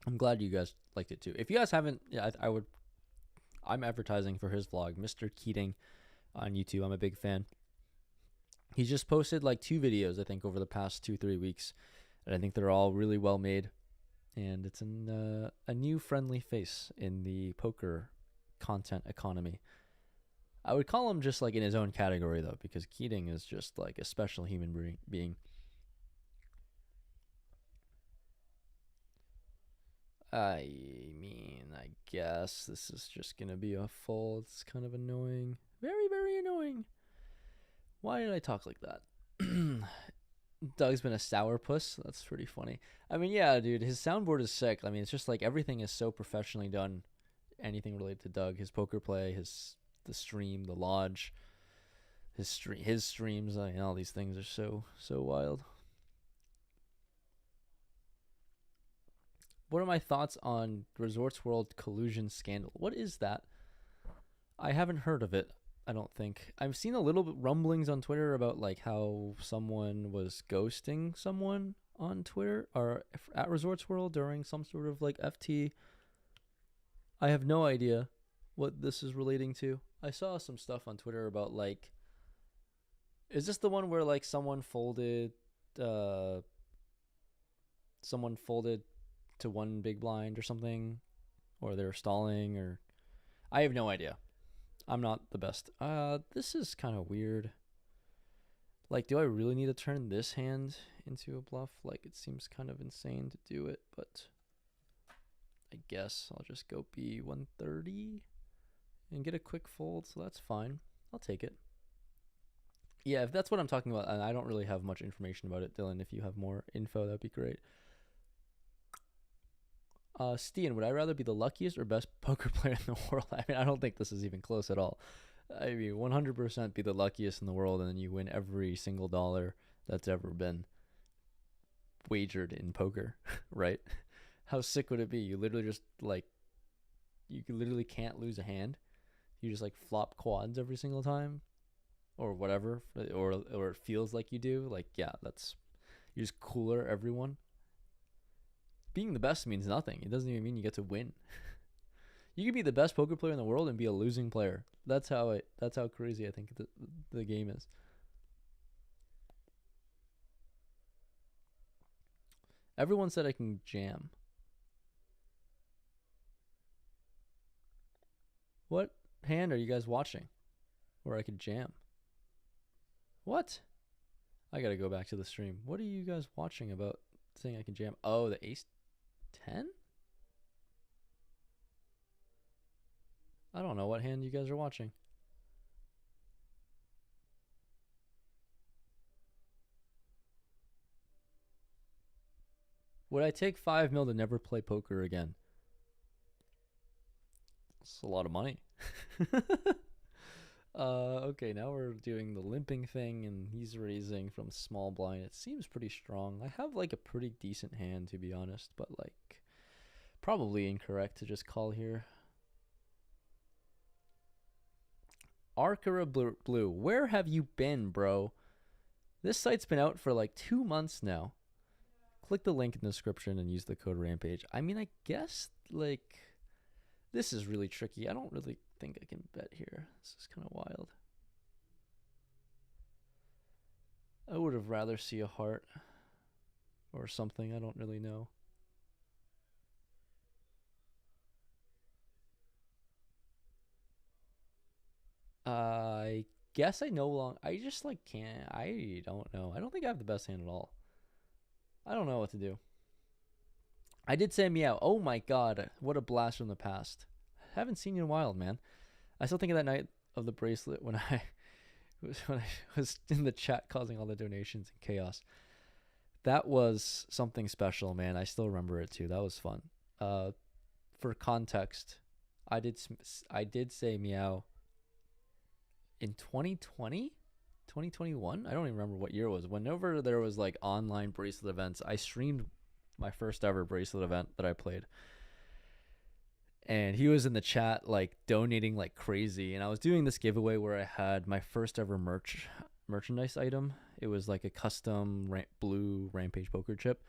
I'm glad you guys liked it too. If you guys haven't, yeah, I'm advertising for his vlog, Mr. Keating, on YouTube. I'm a big fan. He's just posted like 2 videos, I think, over the past 2-3 weeks, and I think they're all really well made. And it's a new friendly face in the poker content economy. I would call him just like in his own category though, because Keating is just like a special human being. I mean, I guess this is just gonna be a fold. It's kind of annoying. Very, very annoying. Why did I talk like that? Doug's been a sourpuss. That's pretty funny. I mean, yeah, dude, his soundboard is sick. I mean, it's just like everything is so professionally done. Anything related to Doug, his poker play, the stream, the lodge, his streams. I mean, all these things are so wild. What are my thoughts on Resorts World collusion scandal? What is that? I haven't heard of it. I don't think. I've seen a little bit rumblings on Twitter about like how someone was ghosting someone on Twitter or at Resorts World during some sort of like FT. I have no idea what this is relating to. I saw some stuff on Twitter about like, is this the one where like someone folded to one big blind or something, or they're stalling, or I have no idea. I'm not the best. This is kind of weird. Like, do I really need to turn this hand into a bluff? Like, it seems kind of insane to do it, but I guess I'll just go B130 and get a quick fold, so that's fine. I'll take it. Yeah, if that's what I'm talking about, and I don't really have much information about it, Dylan, if you have more info, that'd be great. Stian, would I rather be the luckiest or best poker player in the world? I mean, I don't think this is even close at all. I mean, 100% be the luckiest in the world, and then you win every single dollar that's ever been wagered in poker, right? How sick would it be? You literally just, like, you literally can't lose a hand. You just, like, flop quads every single time, or whatever, or it feels like you do. Like, yeah, you're just cooler everyone. Being the best means nothing. It doesn't even mean you get to win. You could be the best poker player in the world and be a losing player. That's how crazy I think the game is. Everyone said I can jam. What hand are you guys watching where I could jam? What? I gotta go back to the stream. What are you guys watching about saying I can jam? Oh, the ace 10? I don't know what hand you guys are watching. Would I take 5 mil to never play poker again? It's a lot of money. Okay, now we're doing the limping thing, and he's raising from small blind. It seems pretty strong. I have like a pretty decent hand, to be honest, but like probably incorrect to just call here. Arcara Blue, where have you been, bro? This site's been out for like 2 months now. Click the link in the description and use the code Rampage. I mean, I guess like this is really tricky. I don't really think I can bet here. This is kind of wild. I would have rather see a heart or something. I don't really know. I guess I I just like can't. I don't know. I don't think I have the best hand at all. I don't know what to do. I did say meow. Oh my god, what a blast from the past. Haven't seen you in a while, man. I still think of that night of the bracelet when I was in the chat causing all the donations and chaos. That was something special, man. I still remember it too. That was fun. For context, I did say meow in 2020, 2021. I don't even remember what year it was. Whenever there was like online bracelet events, I streamed my first ever bracelet event that I played. And he was in the chat like donating like crazy, and I was doing this giveaway where I had my first ever merchandise item. It was like a custom blue Rampage poker chip,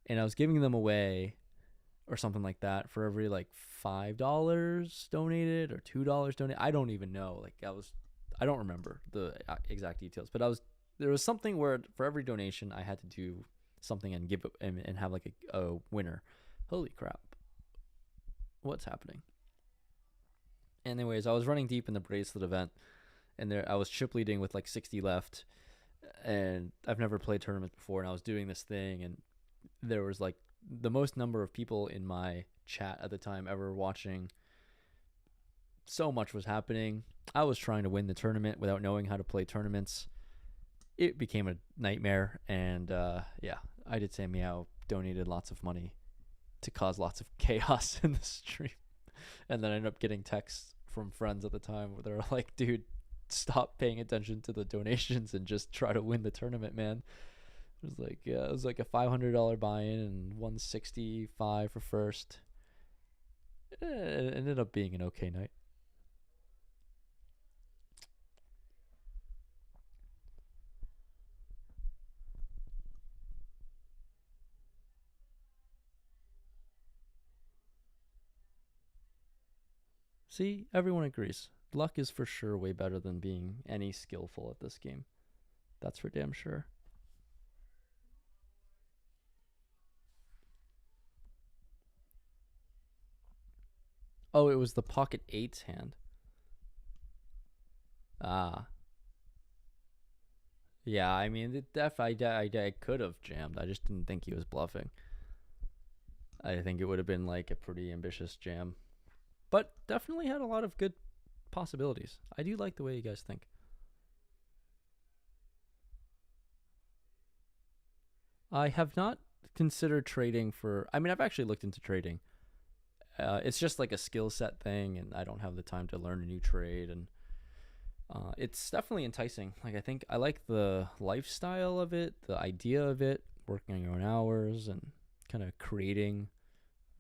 and I was giving them away or something like that for every like $5 donated or $2 donated. I don't even know. Like I don't remember the exact details, but there was something where for every donation I had to do something and give it and have like a winner. Holy crap. What's happening? Anyways, I was running deep in the bracelet event, and I was chip leading with like 60 left, and I've never played tournaments before, and I was doing this thing, and there was like the most number of people in my chat at the time ever watching. So much was happening. I was trying to win the tournament without knowing how to play tournaments. It became a nightmare, and yeah, I did say meow donated lots of money to cause lots of chaos in the stream. And then I ended up getting texts from friends at the time where they're like, dude, stop paying attention to the donations and just try to win the tournament, man. It was like a $500 buy-in and $165 for first. It ended up being an okay night. See, everyone agrees. Luck is for sure way better than being any skillful at this game. That's for damn sure. Oh, it was the pocket eights hand. Ah. Yeah, I mean, I could have jammed. I just didn't think he was bluffing. I think it would have been like a pretty ambitious jam. But definitely had a lot of good possibilities. I do like the way you guys think. I have not considered trading for. I mean, I've actually looked into trading. It's just like a skill set thing, and I don't have the time to learn a new trade. And it's definitely enticing. Like, I think I like the lifestyle of it, the idea of it, working on your own hours and kind of creating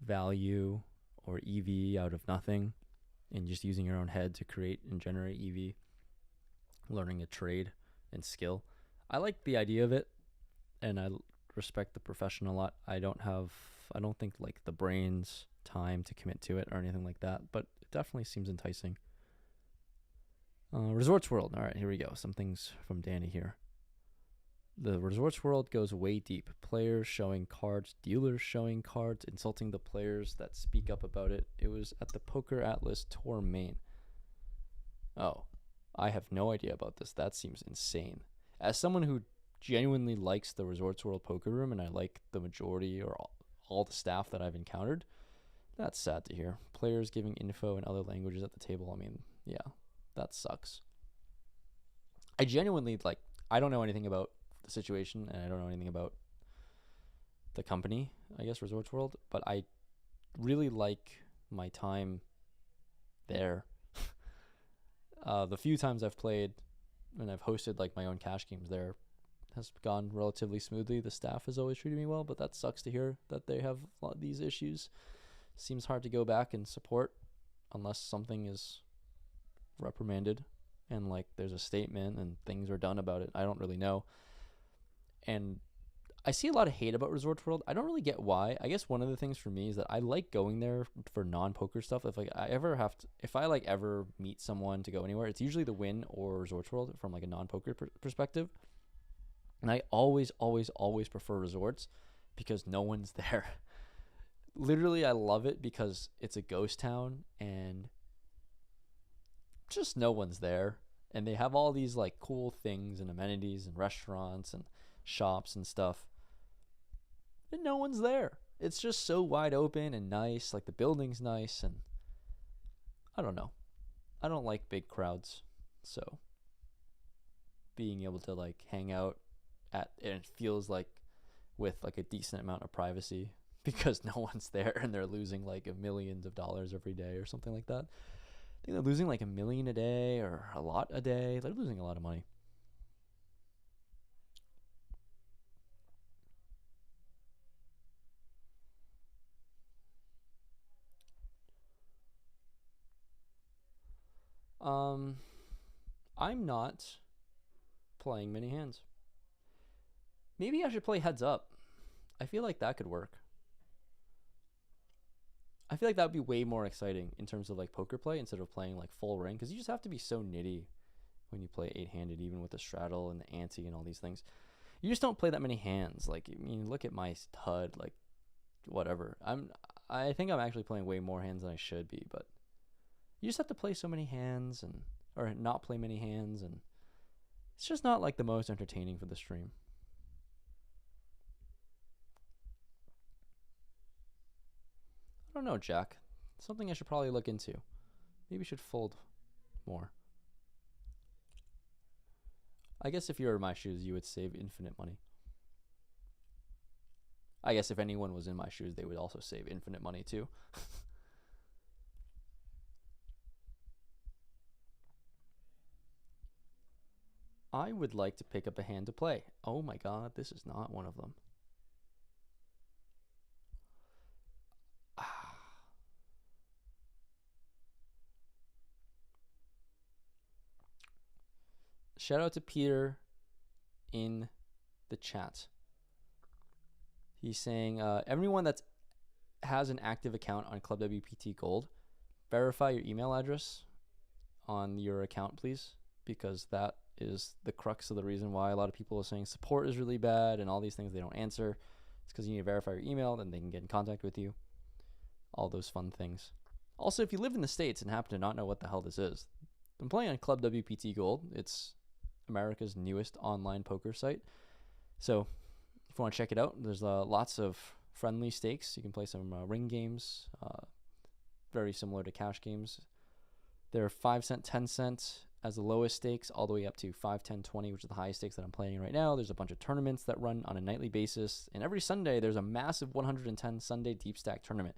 value or EV out of nothing and just using your own head to create and generate EV, learning a trade and skill. I like the idea of it, and I respect the profession a lot. I don't think like the brains, time to commit to it or anything like that, but it definitely seems enticing. Resorts World. All right, here we go. Some things from Danny here. The Resorts World goes way deep. Players showing cards, dealers showing cards, insulting the players that speak up about it. It was at the Poker Atlas Tour Main. Oh, I have no idea about this. That seems insane. As someone who genuinely likes the Resorts World Poker Room, and I like the majority or all the staff that I've encountered, that's sad to hear. Players giving info in other languages at the table. I mean, yeah, that sucks. I genuinely, like, I don't know anything about the situation, and I don't know anything about the company, I guess, Resorts World, but I really like my time there. The few times I've played and I've hosted like my own cash games there has gone relatively smoothly. The staff has always treated me well, but that sucks to hear that they have a lot of these issues. Seems hard to go back and support unless something is reprimanded and like there's a statement and things are done about it. I don't really know. And I see a lot of hate about Resorts World. I don't really get why. I guess one of the things for me is that I like going there for non-poker stuff. If like if I like ever meet someone to go anywhere, it's usually the Wynn or Resorts World from like a non-poker perspective. And I always prefer resorts because no one's there. Literally, I love it because it's a ghost town and just no one's there. And they have all these like cool things and amenities and restaurants and shops and stuff, and no one's there. It's just so wide open and nice. Like the building's nice, and I don't know. I don't like big crowds, so being able to like hang out at, and it feels like with like a decent amount of privacy because no one's there and they're losing like millions of dollars every day or something like that. I think they're losing like $1 million a day or a lot a day. They're losing a lot of money. I'm not playing many hands. Maybe I should play heads up. I feel like that could work. I feel like that would be way more exciting in terms of like poker play instead of playing like full ring, because you just have to be so nitty when you play 8-handed, even with the straddle and the ante and all these things. You just don't play that many hands. Like, I mean, look at my HUD, like whatever. I think I'm actually playing way more hands than I should be, but you just have to play so many hands and or not play many hands, and it's just not like the most entertaining for the stream. I don't know, Jack. Something I should probably look into. Maybe should fold more. I guess if you were in my shoes, you would save infinite money. I guess if anyone was in my shoes, they would also save infinite money too. I would like to pick up a hand to play. Oh my god, this is not one of them. Shout out to Peter in the chat. He's saying everyone that has an active account on Club WPT Gold verify your email address on your account, please, because that is the crux of the reason why a lot of people are saying support is really bad and all these things they don't answer. It's because you need to verify your email, then they can get in contact with you. All those fun things. Also, if you live in the States and happen to not know what the hell this is, I'm playing on Club WPT Gold. It's America's newest online poker site. So if you want to check it out, there's lots of friendly stakes. You can play some ring games, very similar to cash games. They're 5 cent, 10 cent as the lowest stakes, all the way up to 5, 10, 20, which is the highest stakes that I'm playing right now. There's a bunch of tournaments that run on a nightly basis. And every Sunday, there's a massive 110 Sunday deep stack tournament.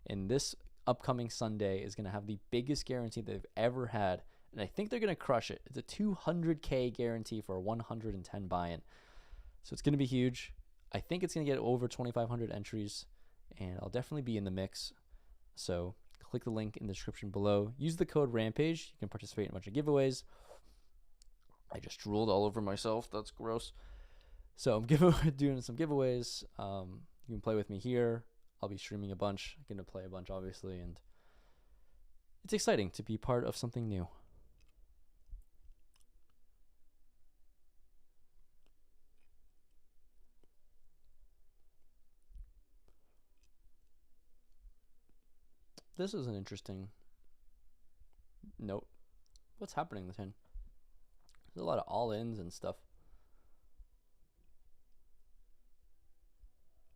And this upcoming Sunday is going to have the biggest guarantee they've ever had. And I think they're going to crush it. It's a 200K guarantee for a 110 buy-in. So it's going to be huge. I think it's going to get over 2,500 entries. And I'll definitely be in the mix. So click the link in the description below. Use the code Rampage. You can participate in a bunch of giveaways. I just drooled all over myself. That's gross. So I'm doing some giveaways. You can play with me here. I'll be streaming a bunch. I'm going to play a bunch, obviously, and it's exciting to be part of something new. This is an interesting note. What's happening this hand? There's a lot of all-ins and stuff.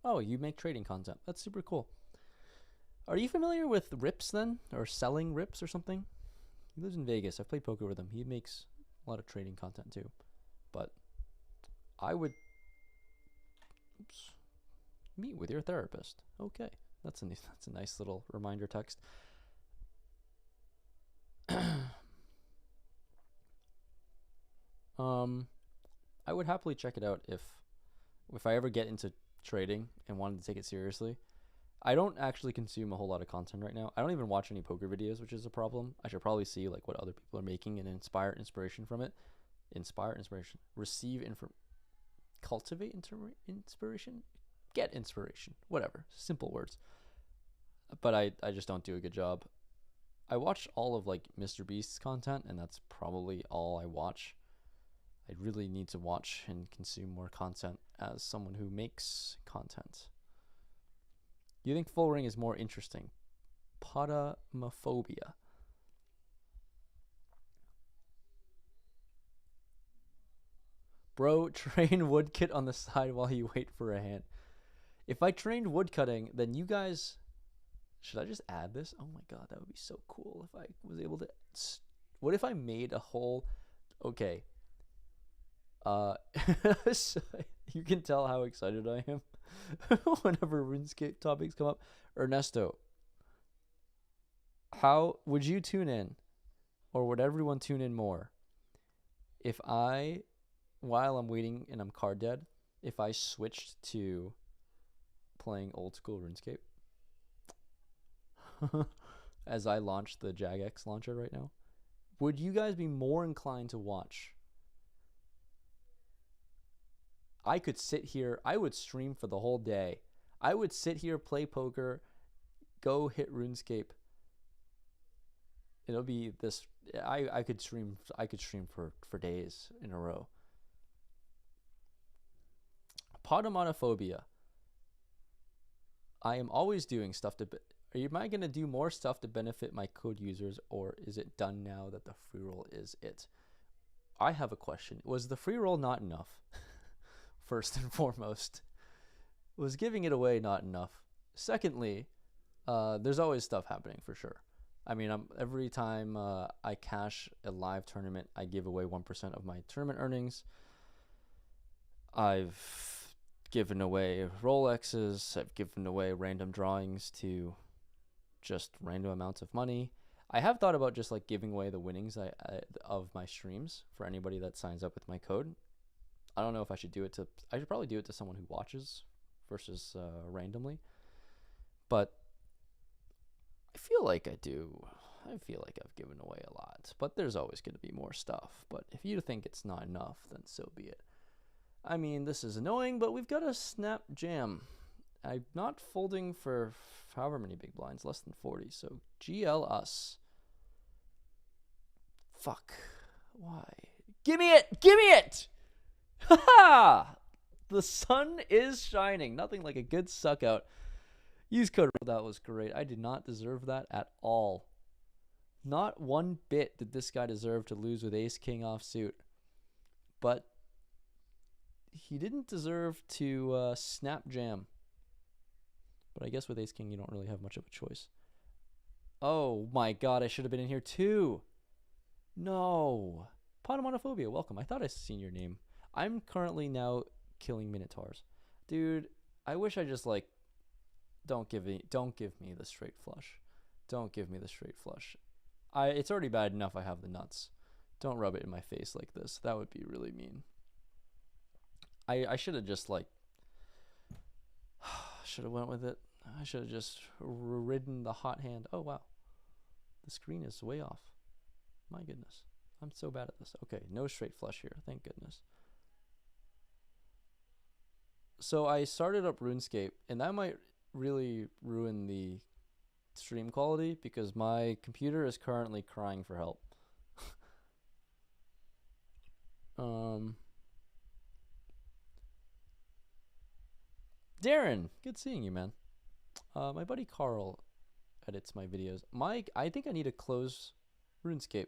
Oh, you make trading content. That's super cool. Are you familiar with Rips then? Or selling Rips or something? He lives in Vegas. I've played poker with him. He makes a lot of trading content too. But I would meet with your therapist. Okay. That's a nice little reminder text. I would happily check it out if I ever get into trading and wanted to take it seriously. I don't actually consume a whole lot of content right now. I don't even watch any poker videos, which is a problem. I should probably see like what other people are making and inspiration from it. Receive cultivate inspiration, get inspiration, whatever, simple words. But I just don't do a good job. I watch all of like Mr. Beast's content, and that's probably all I watch. I really need to watch and consume more content as someone who makes content. Do you think full ring is more interesting? Potamophobia. Bro, train woodcut on the side while you wait for a hand. If I trained woodcutting, then you guys... Should I just add this? Oh my god, that would be so cool if I was able to... What if I made a whole... Okay. So you can tell how excited I am whenever RuneScape topics come up. Ernesto, how would you tune in, or would everyone tune in more if I, while I'm waiting and I'm card dead, if I switched to playing old school RuneScape as I launch the Jagex launcher right now? Would you guys be more inclined to watch? I could sit here. I would stream for the whole day. I would sit here, play poker, go hit RuneScape. It'll be this. I could stream. I could stream for days in a row. Potamonophobia. I am always doing stuff to. Am I going to do more stuff to benefit my code users, or is it done now that the free roll is it? I have a question. Was the free roll not enough? First and foremost, was giving it away not enough? Secondly, there's always stuff happening for sure. I mean, every time I cash a live tournament, I give away 1% of my tournament earnings. I've given away Rolexes. I've given away random drawings to just random amounts of money. I have thought about just like giving away the winnings of my streams for anybody that signs up with my code. I don't know if I should do it to... I should probably do it to someone who watches versus randomly. But I feel like I do. I feel like I've given away a lot. But there's always going to be more stuff. But if you think it's not enough, then so be it. I mean, this is annoying, but we've got a snap jam. I'm not folding for however many big blinds, less than 40. So GL us. Fuck. Why? Give me it! Give me it! Ha! The sun is shining. Nothing like a good suck out. Use code. That was great. I did not deserve that at all. Not one bit did this guy deserve to lose with ace king offsuit. But he didn't deserve to snap jam. But I guess with ace king you don't really have much of a choice. Oh my god, I should have been in here too. No. Potamonophobia, welcome. I thought I seen your name. I'm currently now killing minotaurs. Dude, I wish I just like don't give me the straight flush. Don't give me the straight flush. It's already bad enough I have the nuts. Don't rub it in my face like this. That would be really mean. I should have just like should have went with it. I should have just ridden the hot hand. Oh wow. The screen is way off. My goodness. I'm so bad at this. Okay, no straight flush here. Thank goodness. So I started up RuneScape, and that might really ruin the stream quality because my computer is currently crying for help. Darren, good seeing you, man. My buddy Carl edits my videos. Mike, I think I need to close RuneScape.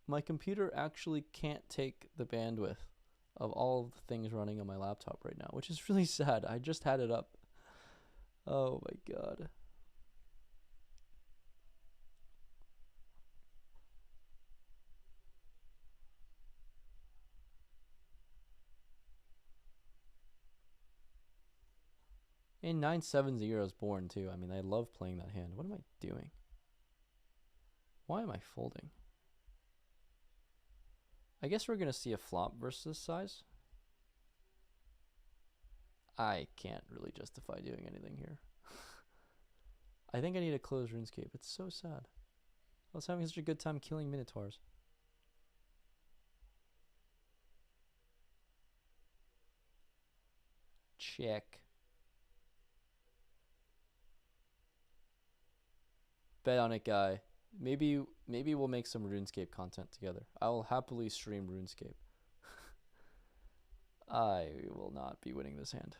My computer actually can't take the bandwidth of all of the things running on my laptop right now, which is really sad. I just had it up. Oh my god. And 970 is born too. I mean, I love playing that hand. What am I doing? Why am I folding? I guess we're going to see a flop versus size. I can't really justify doing anything here. I think I need to close RuneScape. It's so sad. I was having such a good time killing minotaurs. Check. Bet on it, guy. Maybe we'll make some RuneScape content together. I will happily stream RuneScape. I will not be winning this hand.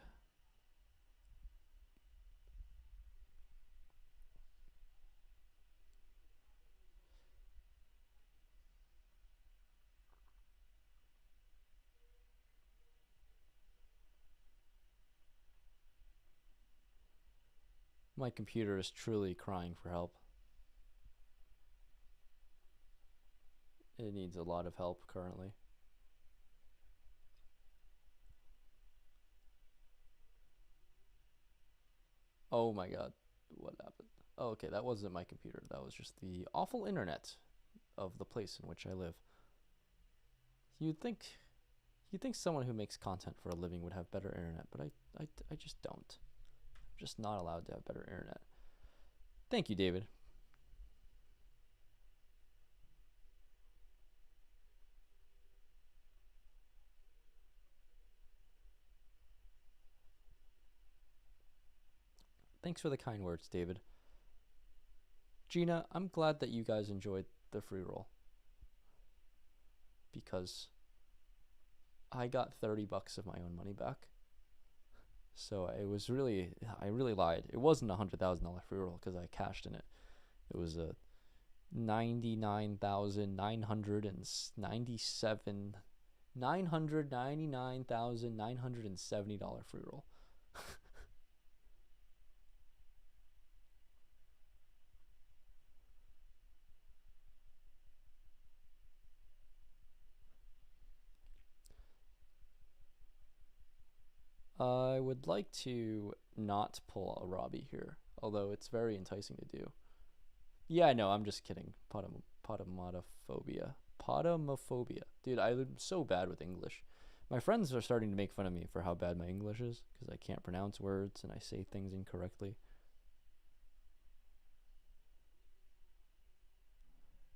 My computer is truly crying for help. It needs a lot of help currently. Oh my god, what happened? Oh, okay, that wasn't my computer. That was just the awful internet of the place in which I live. You'd think someone who makes content for a living would have better internet, but I just don't. I'm just not allowed to have better internet. Thank you, David. Thanks for the kind words, David. Gina, I'm glad that you guys enjoyed the free roll. Because I got 30 bucks of my own money back. So it was really, I really lied. It wasn't a $100,000 free roll because I cashed in it. It was a $999,970 free roll. I would like to not pull a Robbie here, although it's very enticing to do. Yeah, I know, I'm just kidding. Potamonophobia. Potamophobia. Dude, I'm so bad with English. My friends are starting to make fun of me for how bad my English is, because I can't pronounce words and I say things incorrectly.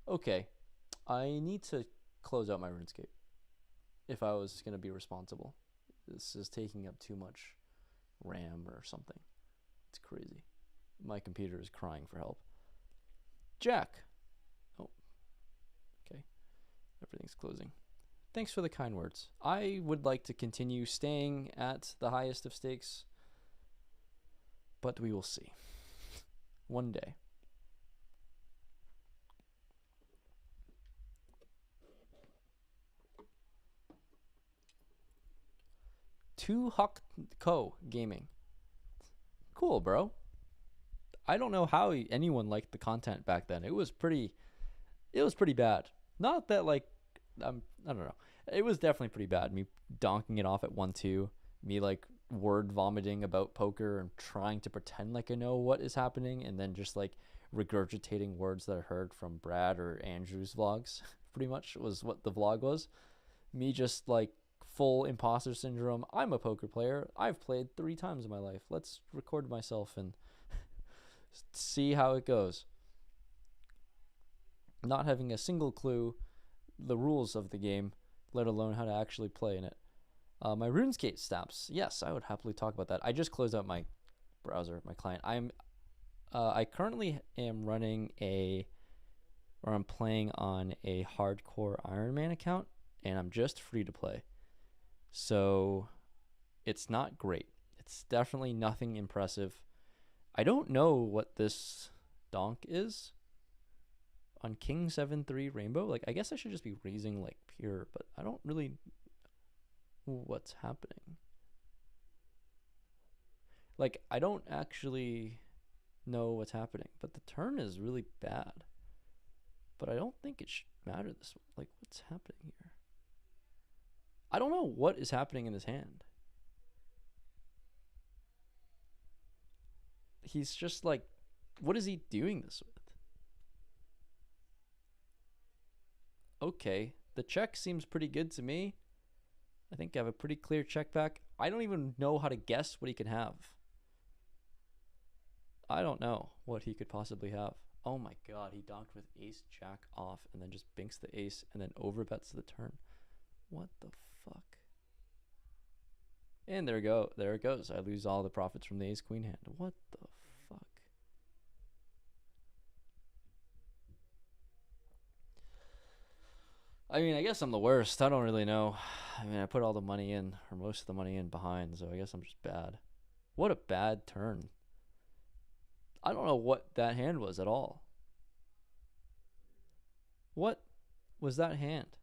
Okay, I need to close out my RuneScape if I was going to be responsible. This is taking up too much RAM or something. It's crazy. My computer is crying for help. Jack. Oh, okay. Everything's closing. Thanks for the kind words. I would like to continue staying at the highest of stakes, but we will see. One day. Two Huck Co. Gaming. Cool, bro. I don't know how anyone liked the content back then. It was pretty bad. Not that like I don't know. It was definitely pretty bad. Me donking it off at 1-2, me like word vomiting about poker and trying to pretend like I know what is happening, and then just like regurgitating words that I heard from Brad or Andrew's vlogs. Pretty much was what the vlog was. Me just like full imposter syndrome. I'm a poker player. I've played 3 times in my life. Let's record myself and see how it goes. Not having a single clue the rules of the game, let alone how to actually play in it. My RuneScape stats. Yes, I would happily talk about that. I just closed out my browser, my client. I currently am running I'm playing on a hardcore Iron Man account, and I'm just free to play. So it's not great. It's definitely nothing impressive. I don't know what this donk is on King 7-3 Rainbow. Like, I guess I should just be raising like pure, but I don't really know what's happening. Like, I don't actually know what's happening, but the turn is really bad. But I don't think it should matter this way. Like, what's happening here? I don't know what is happening in this hand. He's just like, what is he doing this with? Okay, the check seems pretty good to me. I think I have a pretty clear check back. I don't even know how to guess what he could have. I don't know what he could possibly have. Oh my god, he donked with ace jack off and then just binks the ace and then overbets the turn. What the fuck? And there it goes. I lose all the profits from the ace queen hand. What the fuck? I mean, I guess I'm the worst. I don't really know. I mean, I put all the money in, or most of the money in behind, so I guess I'm just bad. What a bad turn. I don't know what that hand was at all. What was that hand?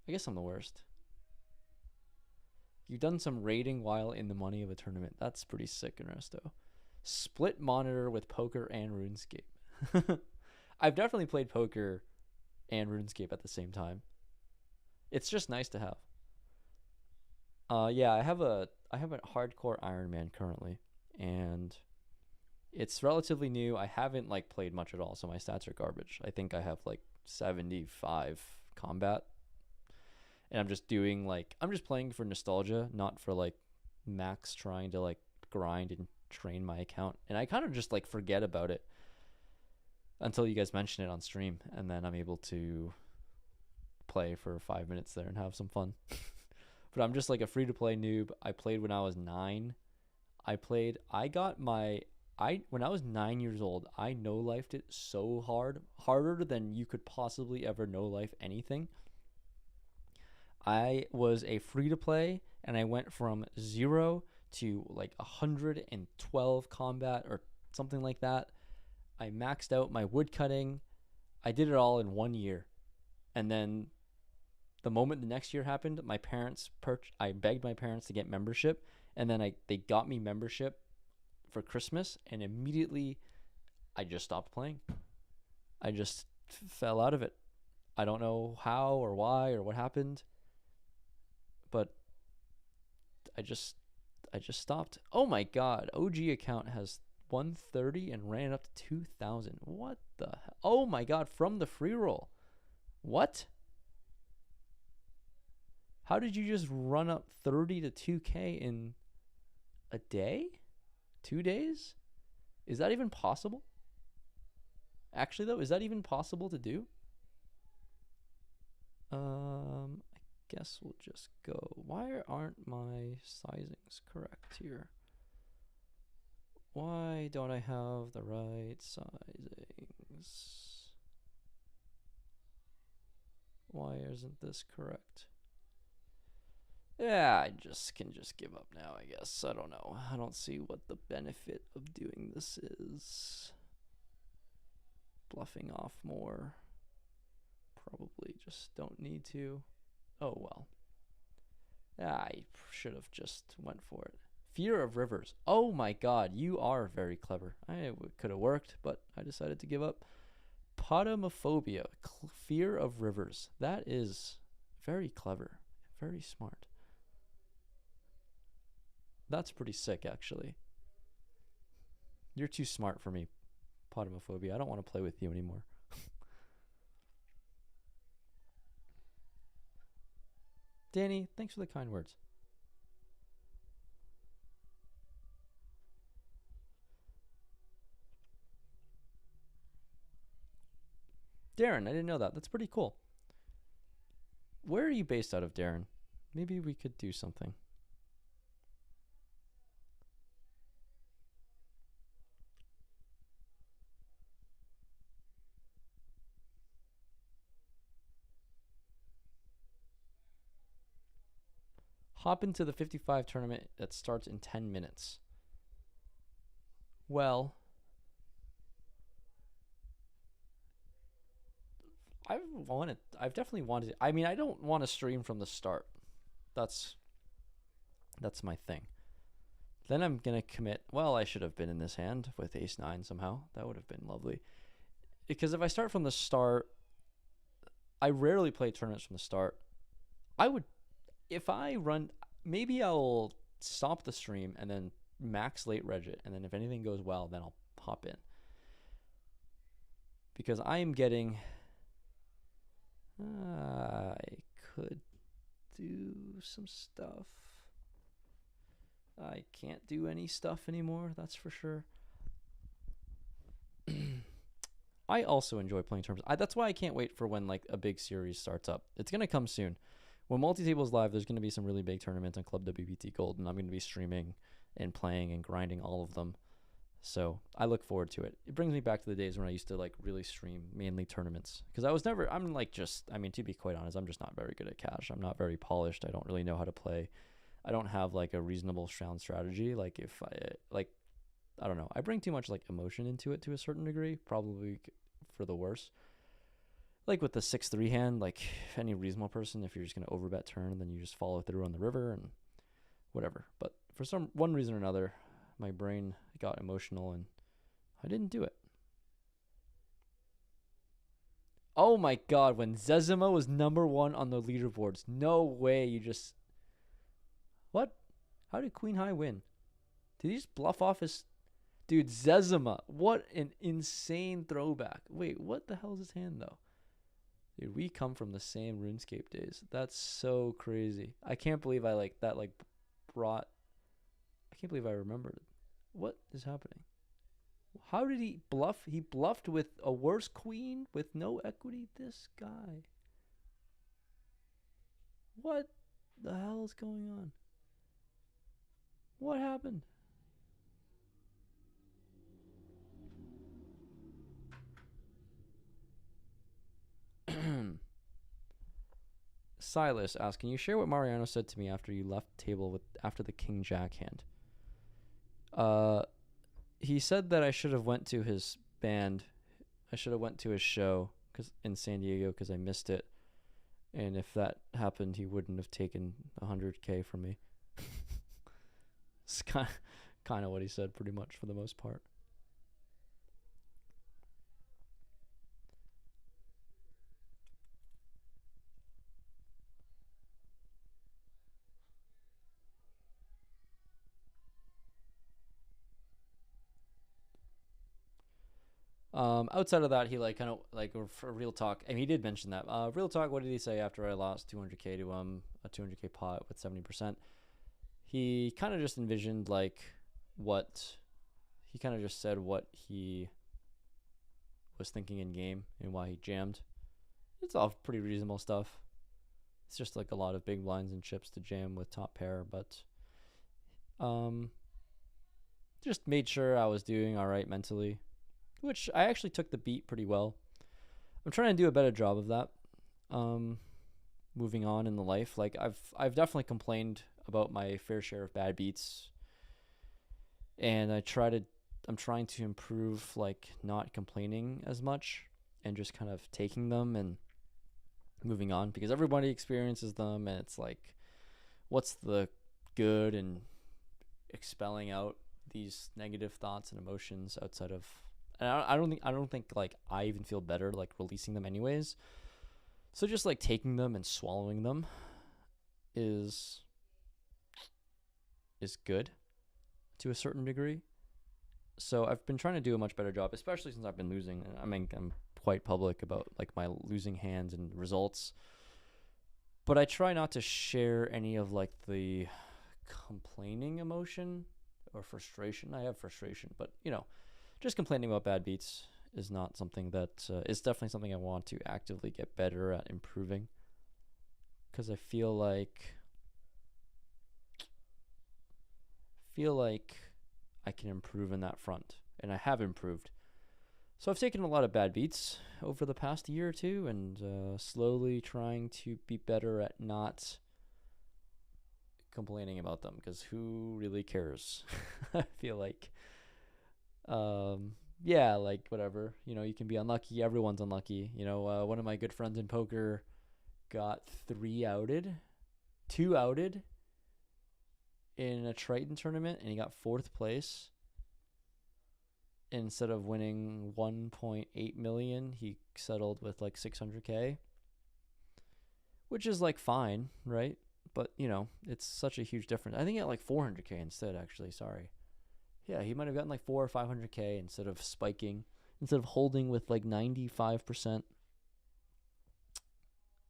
I guess I'm the worst. You've done some raiding while in the money of a tournament. That's pretty sick, Ernesto. Split monitor with poker and RuneScape. I've definitely played poker and RuneScape at the same time. It's just nice to have. Yeah, I have a hardcore Iron Man currently, and it's relatively new. I haven't like played much at all, so my stats are garbage. I think I have like 75 combat. And I'm just doing like, I'm just playing for nostalgia, not for like max trying to like grind and train my account. And I kind of just like forget about it until you guys mention it on stream. And then I'm able to play for 5 minutes there and have some fun. But I'm just like a free to play noob. I played when I was 9. When I was 9 years old, I no-lifed it so hard, harder than you could possibly ever no-life anything. I was a free-to-play, and I went from 0 to like 112 combat or something like that. I maxed out my woodcutting. I did it all in 1 year. And then the moment the next year happened, I begged my parents to get membership, and then they got me membership for Christmas, and immediately I just stopped playing. I just fell out of it. I don't know how or why or what happened. But I just stopped. Oh my god, OG account has 130 and ran up to 2,000. What the hell? Oh my god, from the free roll. What? How did you just run up 30 to 2K in a day? 2 days? Is that even possible? Actually though, is that even possible to do? I guess we'll just go. Why aren't my sizings correct here? Why don't I have the right sizings? Why isn't this correct? Yeah, I can just give up now, I guess. I don't know. I don't see what the benefit of doing this is. Bluffing off more. Probably just don't need to. Oh, well. Yeah, I should have just went for it. Fear of rivers. Oh my god, you are very clever. Could have worked, but I decided to give up. Potamophobia. Fear of rivers. That is very clever. Very smart. That's pretty sick, actually. You're too smart for me, Potamophobia. I don't want to play with you anymore. Danny, thanks for the kind words. Darren, I didn't know that. That's pretty cool. Where are you based out of, Darren? Maybe we could do something. Hop into the 55 tournament that starts in 10 minutes. Well, I've definitely wanted. I mean, I don't want to stream from the start. That's my thing. Then I'm gonna commit. Well, I should have been in this hand with ace 9 somehow. That would have been lovely. Because if I start from the start, I rarely play tournaments from the start. I would, if I run, maybe I'll stop the stream and then max late reg it, and then if anything goes well, then I'll hop in. Because I am getting. I could do some stuff. I can't do any stuff anymore, that's for sure. I also enjoy playing tournaments. That's why I can't wait for when like a big series starts up. It's going to come soon. When multi-table's live, there's going to be some really big tournaments on Club WPT Gold, and I'm going to be streaming and playing and grinding all of them. So I look forward to it. It brings me back to the days when I used to like really stream mainly tournaments. Because to be quite honest, I'm just not very good at cash. I'm not very polished. I don't really know how to play. I don't have like a reasonable sound strategy. Like if I don't know. I bring too much like emotion into it to a certain degree, probably for the worse. Like with the 6-3 hand, like any reasonable person, if you're just going to overbet turn, then you just follow through on the river and whatever. But for one reason or another, my brain got emotional and I didn't do it. Oh my god, when Zezima was #1 on the leaderboards. No way, you just... What? How did Queen High win? Did he just bluff off his... Dude, Zezima. What an insane throwback. Wait, what the hell is his hand, though? Dude, we come from the same RuneScape days. That's so crazy. I can't believe I brought... I can't believe I remembered it. What is happening? How did he bluff? He bluffed with a worse queen with no equity? This guy. What the hell is going on? What happened? Silas asks, can you share what Mariano said to me after you left the table after the King Jack hand? He said that I should have went to his band. I should have went to his show in San Diego because I missed it. And if that happened, he wouldn't have taken $100K from me. It's kind of what he said, pretty much for the most part. Outside of that, he for real talk, and he did mention that. Real talk, what did he say after I lost 200K to a 200K pot with 70%? He kind of just envisioned he kind of just said what he was thinking in game and why he jammed. It's all pretty reasonable stuff. It's just like a lot of big blinds and chips to jam with top pair, but just made sure I was doing all right mentally, which I actually took the beat pretty well. I'm trying to do a better job of that. Moving on in the life, like I've definitely complained about my fair share of bad beats, and I'm trying to improve, like not complaining as much and just kind of taking them and moving on, because everybody experiences them, and it's like, what's the good in expelling out these negative thoughts and emotions outside of, and I don't think like I even feel better like releasing them anyways. So just like taking them and swallowing them is good to a certain degree. So I've been trying to do a much better job, especially since I've been losing. I mean, I'm quite public about like my losing hands and results, but I try not to share any of like the complaining emotion or frustration. I have frustration, but just complaining about bad beats is not something that is definitely something I want to actively get better at improving, because I feel like I can improve in that front, and I have improved. So I've taken a lot of bad beats over the past year or two, and slowly trying to be better at not complaining about them, because who really cares? I feel like yeah, like whatever, you can be unlucky. Everyone's unlucky. One of my good friends in poker got 2 outed in a Triton tournament, and he got 4th place. Instead of winning 1.8 million, he settled with like 600K, which is like fine, right? But it's such a huge difference. I think he got like 400K instead, actually. Sorry. Yeah, he might have gotten like 400 or 500K instead of spiking, instead of holding with like 95%.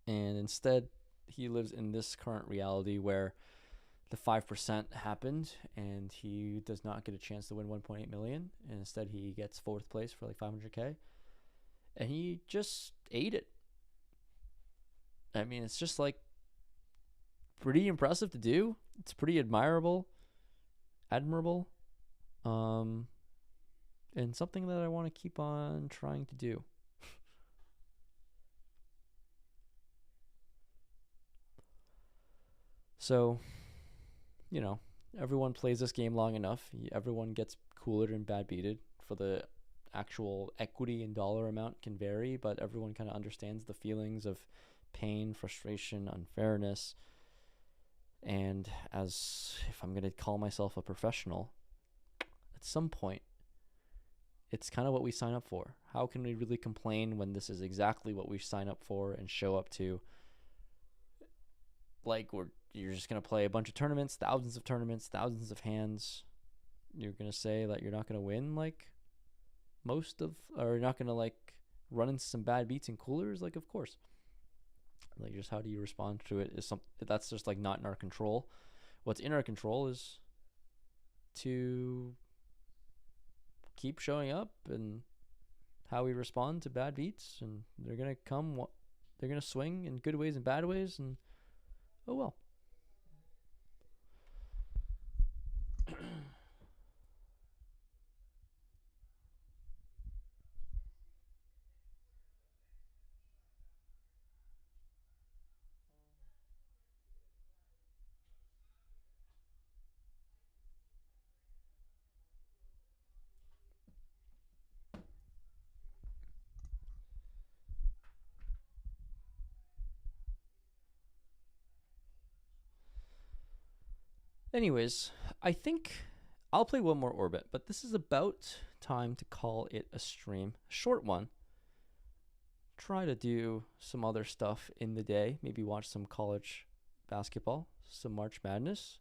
And instead, he lives in this current reality where the 5% happened, and he does not get a chance to win 1.8 million. And instead, he gets 4th place for like 500K, and he just ate it. I mean, it's just like pretty impressive to do. It's pretty admirable. And something that I want to keep on trying to do. So, everyone plays this game long enough. Everyone gets cooler and bad beated. For the actual equity and dollar amount can vary, but everyone kind of understands the feelings of pain, frustration, unfairness. And as if I'm going to call myself a professional, at some point, it's kind of what we sign up for. How can we really complain when this is exactly what we sign up for and show up to? Like, you're just going to play a bunch of tournaments, thousands of hands. You're going to say that you're not going to win like or you're not going to like run into some bad beats and coolers. Like, of course. Like, just how do you respond to it is something that's just like not in our control. What's in our control is to keep showing up, and how we respond to bad beats, and they're going to swing in good ways and bad ways, and oh well. Anyways, I think I'll play one more Orbit, but this is about time to call it a stream. Short one. Try to do some other stuff in the day. Maybe watch some college basketball, some March Madness.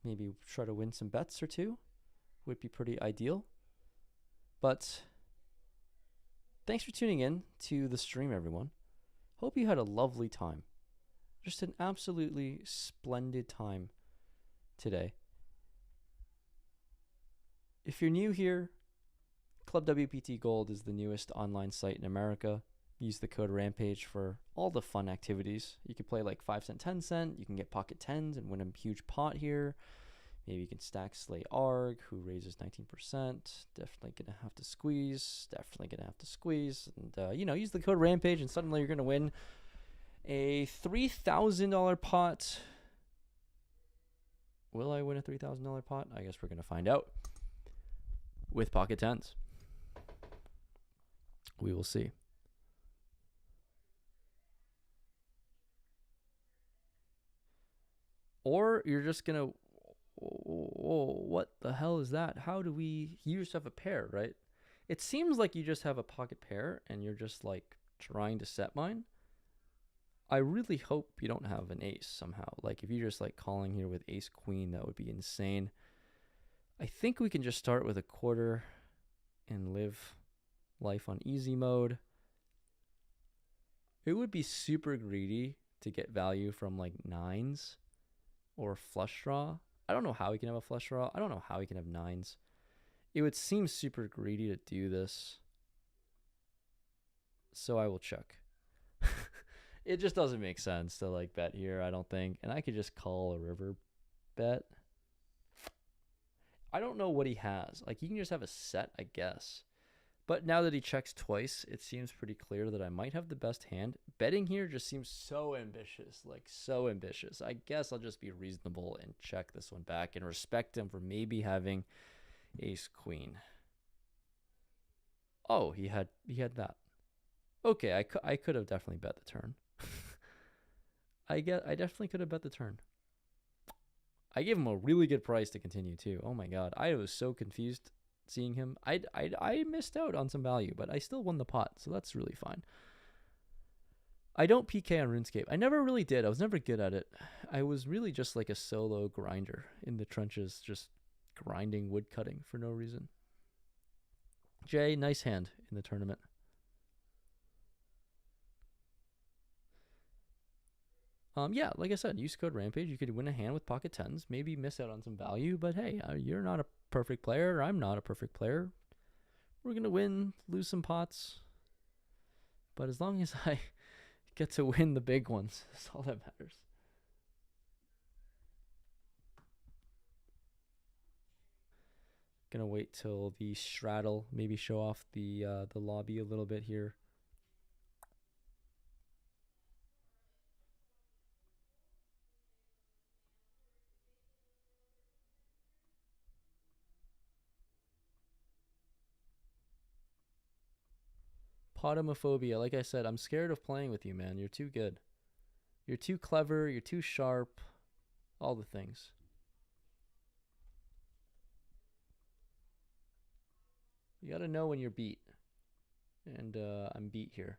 Maybe try to win some bets or two. Would be pretty ideal. But thanks for tuning in to the stream, everyone. Hope you had a lovely time. Just an absolutely splendid time today. If you're new here, Club WPT Gold is the newest online site in America. use the code Rampage for all the fun activities. You can play like 5 cent, 10 cent. You can get pocket 10s and win a huge pot here. Maybe you can stack Slay Arg, who raises 19%. Definitely going to have to squeeze. And, use the code Rampage, and suddenly you're going to win a $3,000 pot. Will I win a $3,000 pot? I guess we're going to find out with pocket 10s. We will see. Or you're just going to, what the hell is that? You just have a pair, right? It seems like you just have a pocket pair and you're just like trying to set mine. I really hope you don't have an ace somehow. Like if you're just like calling here with ace queen, that would be insane. I think we can just start with a quarter and live life on easy mode. It would be super greedy to get value from like nines or flush draw. I don't know how he can have a flush draw. I don't know how he can have nines. It would seem super greedy to do this. So I will check. It just doesn't make sense to like bet here, I don't think. And I could just call a river bet. I don't know what he has. Like, he can just have a set, I guess. But now that he checks twice, it seems pretty clear that I might have the best hand. Betting here just seems so ambitious, like so ambitious. I guess I'll just be reasonable and check this one back and respect him for maybe having ace queen. Oh, he had that. Okay, I could have definitely bet the turn. I definitely could have bet the turn. I gave him a really good price to continue too. Oh my god, I was so confused seeing him. I missed out on some value, but I still won the pot, so that's really fine. I don't PK on RuneScape. I never really did. I was never good at it. I was really just like a solo grinder in the trenches, just grinding wood cutting for no reason. Jay, nice hand in the tournament. Yeah, like I said, use code Rampage. You could win a hand with pocket 10s, maybe miss out on some value, but hey, you're not a perfect player. I'm not a perfect player. We're going to win, lose some pots. But as long as I get to win the big ones, that's all that matters. Gonna wait till the straddle, maybe show off the lobby a little bit here. Potomophobia. Like I said, I'm scared of playing with you, man. You're too good. You're too clever. You're too sharp. All the things. You gotta know when you're beat. And I'm beat here.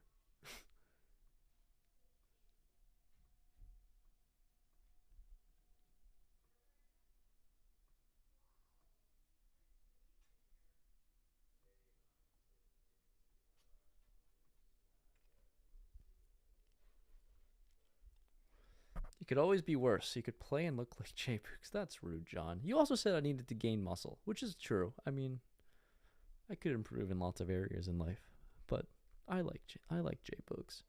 You could always be worse. You could play and look like J-Books. That's rude, John. You also said I needed to gain muscle, which is true. I mean, I could improve in lots of areas in life, but I like J-Books.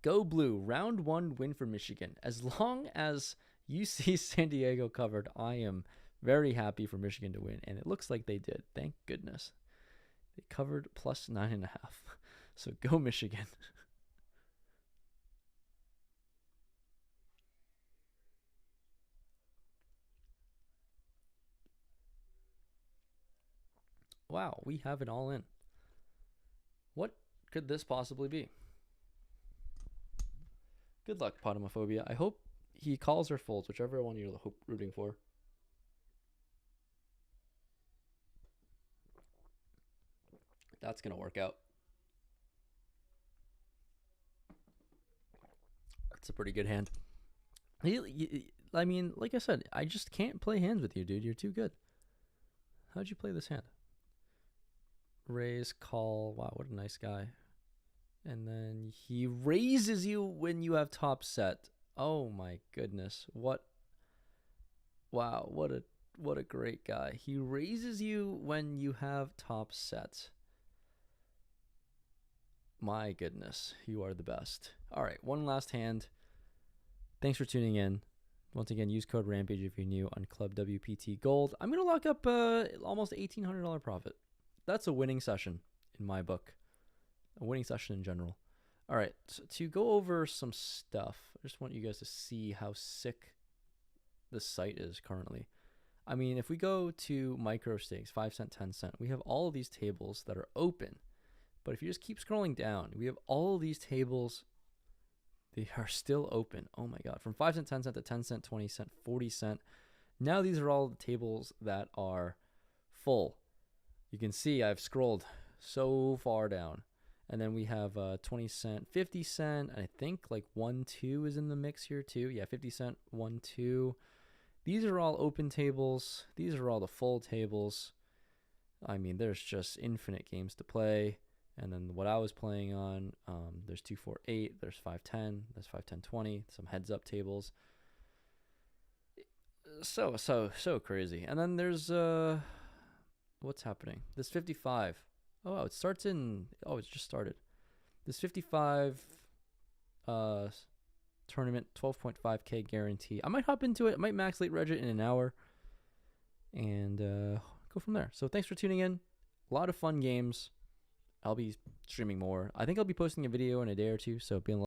Go Blue. Round 1 win for Michigan. As long as UC San Diego covered, I am very happy for Michigan to win, and it looks like they did. Thank goodness. They covered plus 9.5. So go Michigan. Wow, we have it all in. What could this possibly be? Good luck, Potomophobia. I hope he calls or folds, whichever one you're rooting for. That's going to work out. That's a pretty good hand. I mean, like I said, I just can't play hands with you, dude. You're too good. How'd you play this hand? Raise, call. Wow, what a nice guy. And then he raises you when you have top set. Oh my goodness. Wow, what a great guy. He raises you when you have top set. My goodness, you are the best. All right, one last hand. Thanks for tuning in. Once again, use code Rampage if you're new on Club WPT Gold. I'm going to lock up almost $1,800 profit. That's a winning session in my book. A winning session in general. All right, so to go over some stuff, I just want you guys to see how sick the site is currently. I mean, if we go to micro stakes, 5 cent, 10 cent, we have all of these tables that are open. But if you just keep scrolling down, we have all of these tables. They are still open. Oh my God. From 5 cent, 10 cent to 10 cent, 20 cent, 40 cent. Now these are all the tables that are full. You can see I've scrolled so far down. And then we have 20 cent, 50 cent. And I think like 1, 2 is in the mix here too. Yeah, 50 cent, 1, 2. These are all open tables. These are all the full tables. I mean, there's just infinite games to play. And then what I was playing on, there's 248, there's 510, there's 510-20, some heads up tables. So crazy. And then there's what's happening? This 55. Oh, it starts in. Oh, it's just started. This 55 tournament, 12.5K guarantee. I might hop into it. I might max late reg it in an hour, and go from there. So thanks for tuning in. A lot of fun games. I'll be streaming more. I think I'll be posting a video in a day or two, so be on the